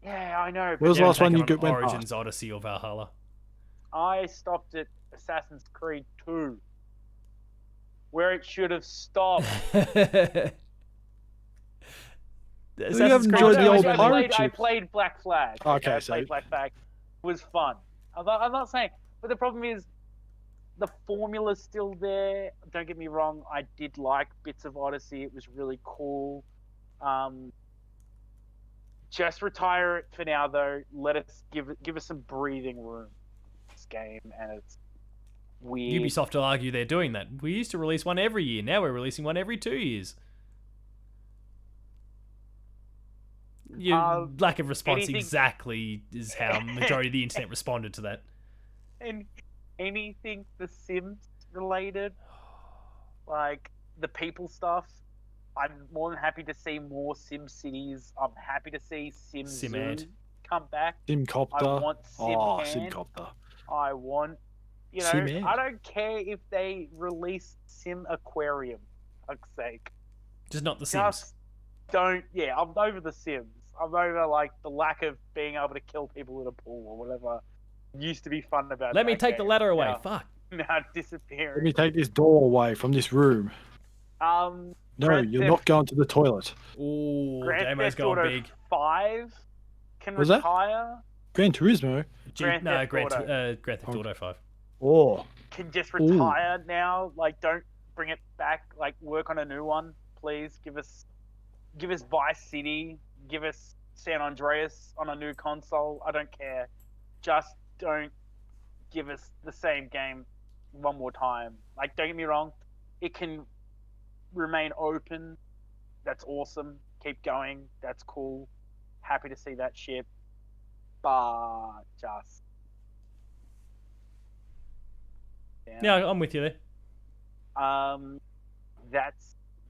yeah, I know. What But was the Yeah, last one taken you on went Origins, past? Odyssey, or Valhalla. I stopped at Assassin's Creed 2, where it should have stopped. Assassin's haven't Creed enjoyed was the old always pirate really- I ships. played Black Flag. Okay, I so- played Black Flag. It was fun. I'm not saying, but the problem is, the formula's still there. Don't get me wrong. I did like bits of Odyssey. It was really cool. Just retire it for now, though. Let us give us some breathing room. This game, and it's weird. Ubisoft will argue they're doing that. We used to release one every year. Now we're releasing one every 2 years. Your lack of response anything- exactly is how majority of the internet responded to that. And anything The Sims related, like the people stuff, I'm more than happy to see more Sim Cities. I'm happy to see Sim Simad. Zoo come back. Simcopter. I want Sim Oh, Hand. Simcopter. I want, Simad. I don't care if they release Sim Aquarium, for fuck's sake. Just not the Sims. Just don't. Yeah, I'm over the Sims. I'm over like the lack of being able to kill people in a pool or whatever used to be fun about. Let me that take the game. ladder away. Now- Fuck. Now Let disappearing. me take this door away from this room. No, Grand you're Theft- not going to the toilet. Ooh, Grand Damo's Theft going Auto big. 5 can Was that? retire. Gran Turismo. Grand Theft Grand Auto. Theft Auto 5. Oh, Can just retire now. Like, don't bring it back. Like, work on a new one, please. Give us Vice City. Give us San Andreas on a new console. I don't care. Just don't give us the same game one more time. Like, don't get me wrong, it can remain open. That's awesome. Keep going. That's cool. Happy to see that shit. But just Yeah, I'm with you there.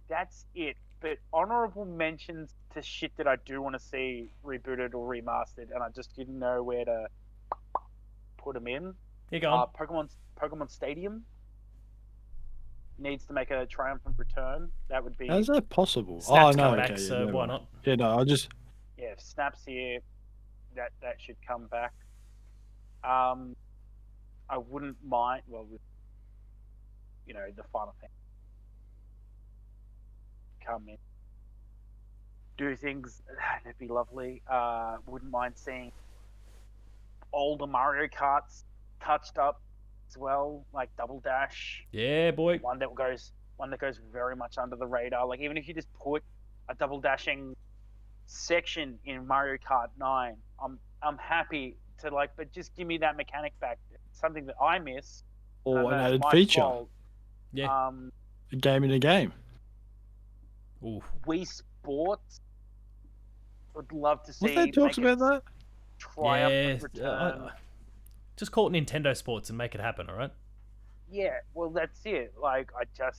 That's it. But honorable mentions to shit that I do want to see rebooted or remastered, and I just didn't know where to put them in. Here, go on. Pokemon Stadium needs to make a triumphant return. That would be how's that possible? Snap's oh no, come back, okay, so never why mind. not? Yeah, no, I just yeah. If Snap's here, that should come back. I wouldn't mind. Well, with the Final Fantasy come in, do things that'd be lovely. Wouldn't mind seeing older Mario Karts touched up as well, like Double Dash. Yeah, boy. One that goes very much under the radar. Like, even if you just put a double dashing section in Mario Kart 9, I'm happy to, like, but just give me that mechanic back. It's something that I miss. or and an that's added my feature, fault. Yeah. a game in a game. Ooh. Wii Sports would love to see. Was there talks make about that? Triumphant Yeah. return. Just call it Nintendo Sports and make it happen, all right? Yeah, well, that's it. Like,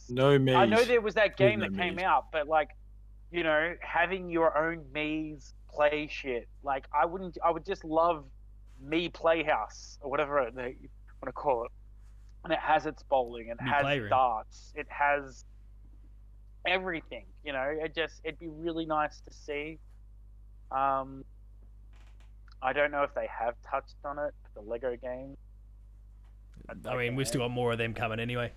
No me. I know there was that game no that came meat. out, but like, you know, having your own Mii's play shit. Like, I would just love Mii Playhouse or whatever they want to call it. And it has its bowling, it Mii has Playroom. darts, it has everything, you know. It'd be really nice to see. I don't know if they have touched on it, the Lego game. I mean, we've still got more of them coming anyway.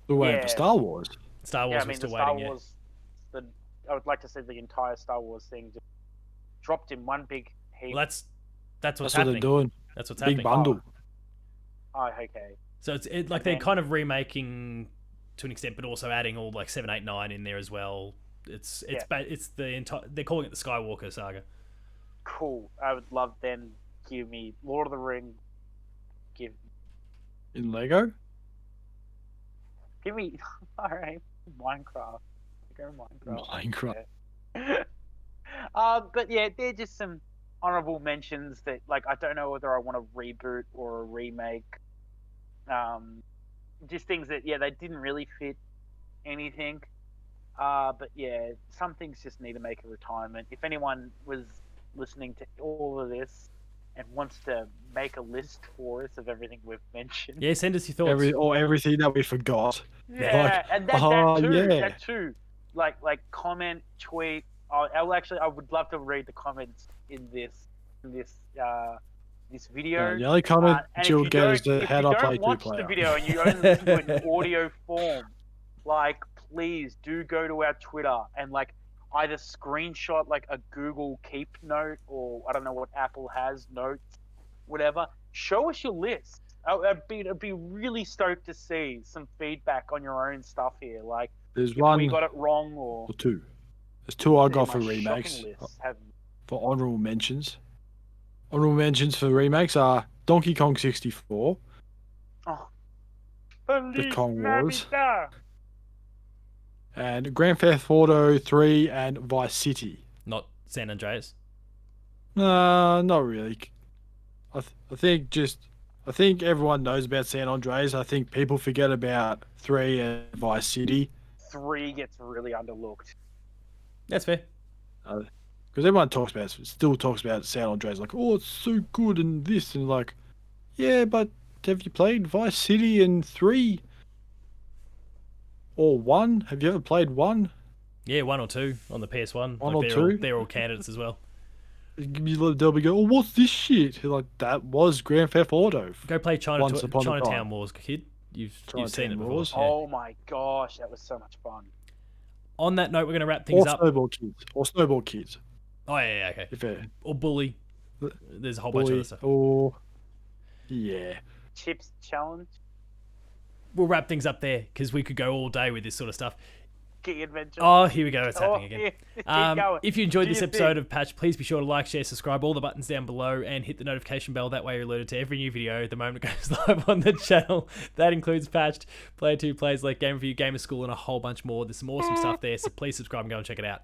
We're waiting for Yeah. Star Wars. Star Wars, Yeah, I we're mean, still the Star waiting. Wars, I would like to see the entire Star Wars thing just dropped in one big heap. Well, that's what's That's what happening. they're doing. That's what's Big happening. bundle. Oh, okay. So it's like And they're then- kind of remaking to an extent, but also adding all like 7, 8, 9 in there as well. It's the entire. They're calling it the Skywalker saga. Cool. I would love them give me Lord of the Rings. Give In Lego? me alright, Minecraft. Go Minecraft. Minecraft. But yeah, they're just some honorable mentions that, like, I don't know whether I want a reboot or a remake. Just things that, yeah, they didn't really fit anything. But yeah, some things just need to make a retirement. If anyone was listening to all of this and wants to make a list for us of everything we've mentioned, Yeah, send us your thoughts. Everything that we forgot. yeah, Like, and that too, yeah. that too. Like comment, tweet. I would love to read the comments in this video. The only comment and you'll if you get is don't- the if how you to play don't watch two-player. the video and you only listen to it in audio form, like, please do go to our Twitter and like either screenshot like a Google Keep note, or I don't know what Apple has, notes, whatever. Show us your list. I'd be really stoked to see some feedback on your own stuff here. Like, There's if one we got it wrong or or two. There's two I got Yeah, for my remakes. shopping list have- For honorable mentions. Honorable mentions for remakes are Donkey Kong 64. Oh. The Kong Wars. Navidad. And Grand Theft Auto 3 and Vice City. Not San Andreas. Not really. I think everyone knows about San Andreas. I think people forget about 3 and Vice City. 3 gets really underlooked. That's fair. Because everyone still talks about San Andreas. Like, oh, it's so good and this. And like, yeah, but have you played Vice City and 3? Or 1? Have you ever played 1? Yeah, 1 or 2 on the PS1. One or they're two? They're all candidates as well. They'll be go, oh, what's this shit? Like, that was Grand Theft Auto. Go play Once upon a Chinatown time. Wars, kid. You've Chinatown seen it before. Wars. Yeah. Oh my gosh, that was so much fun. On that note, we're going to wrap things Or up. Snowball Kids. Oh, yeah, okay. If it, Or Bully. There's a whole bunch of Bully, other stuff. or yeah. Chips challenge, We'll wrap things up there because we could go all day with this sort of stuff. Key Adventure. Oh, here we go. It's happening again. Yeah. Keep going. If you enjoyed Do this your episode thing. of Patch, please be sure to like, share, subscribe, all the buttons down below, and hit the notification bell. That way you're alerted to every new video the moment it goes live on the channel. That includes Patched, Player 2 Plays Like Game Review, Gamer School, and a whole bunch more. There's some awesome stuff there, so please subscribe and go and check it out.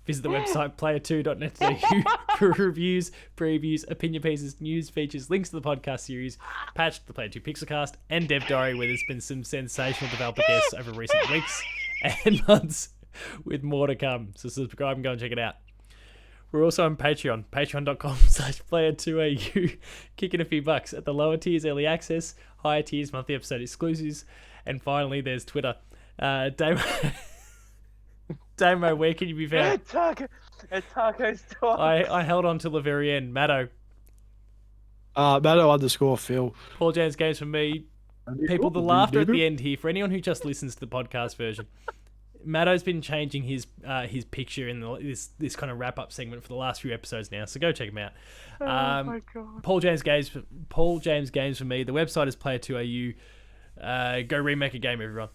Visit the website player2.net.au for reviews, previews, opinion pieces, news, features, links to the podcast series, Patched, the Player 2 Pixelcast, and Dev Diary, where there's been some sensational developer guests over recent weeks and months, with more to come. So subscribe and go and check it out. We're also on Patreon, patreon.com/player2au, kicking a few bucks. At the lower tiers, early access, higher tiers, monthly episode exclusives, and finally, there's Twitter. Damo, where can you be found? At Taco Store. I held on till the very end. Matto, Matto_Phil. Paul James Games from me. People, the laughter at the end here, for anyone who just listens to the podcast version, Matto's been changing his picture in this kind of wrap-up segment for the last few episodes now, so go check him out. Oh my god. Paul James Games for me. The website is Player2au. Go remake a game, everyone.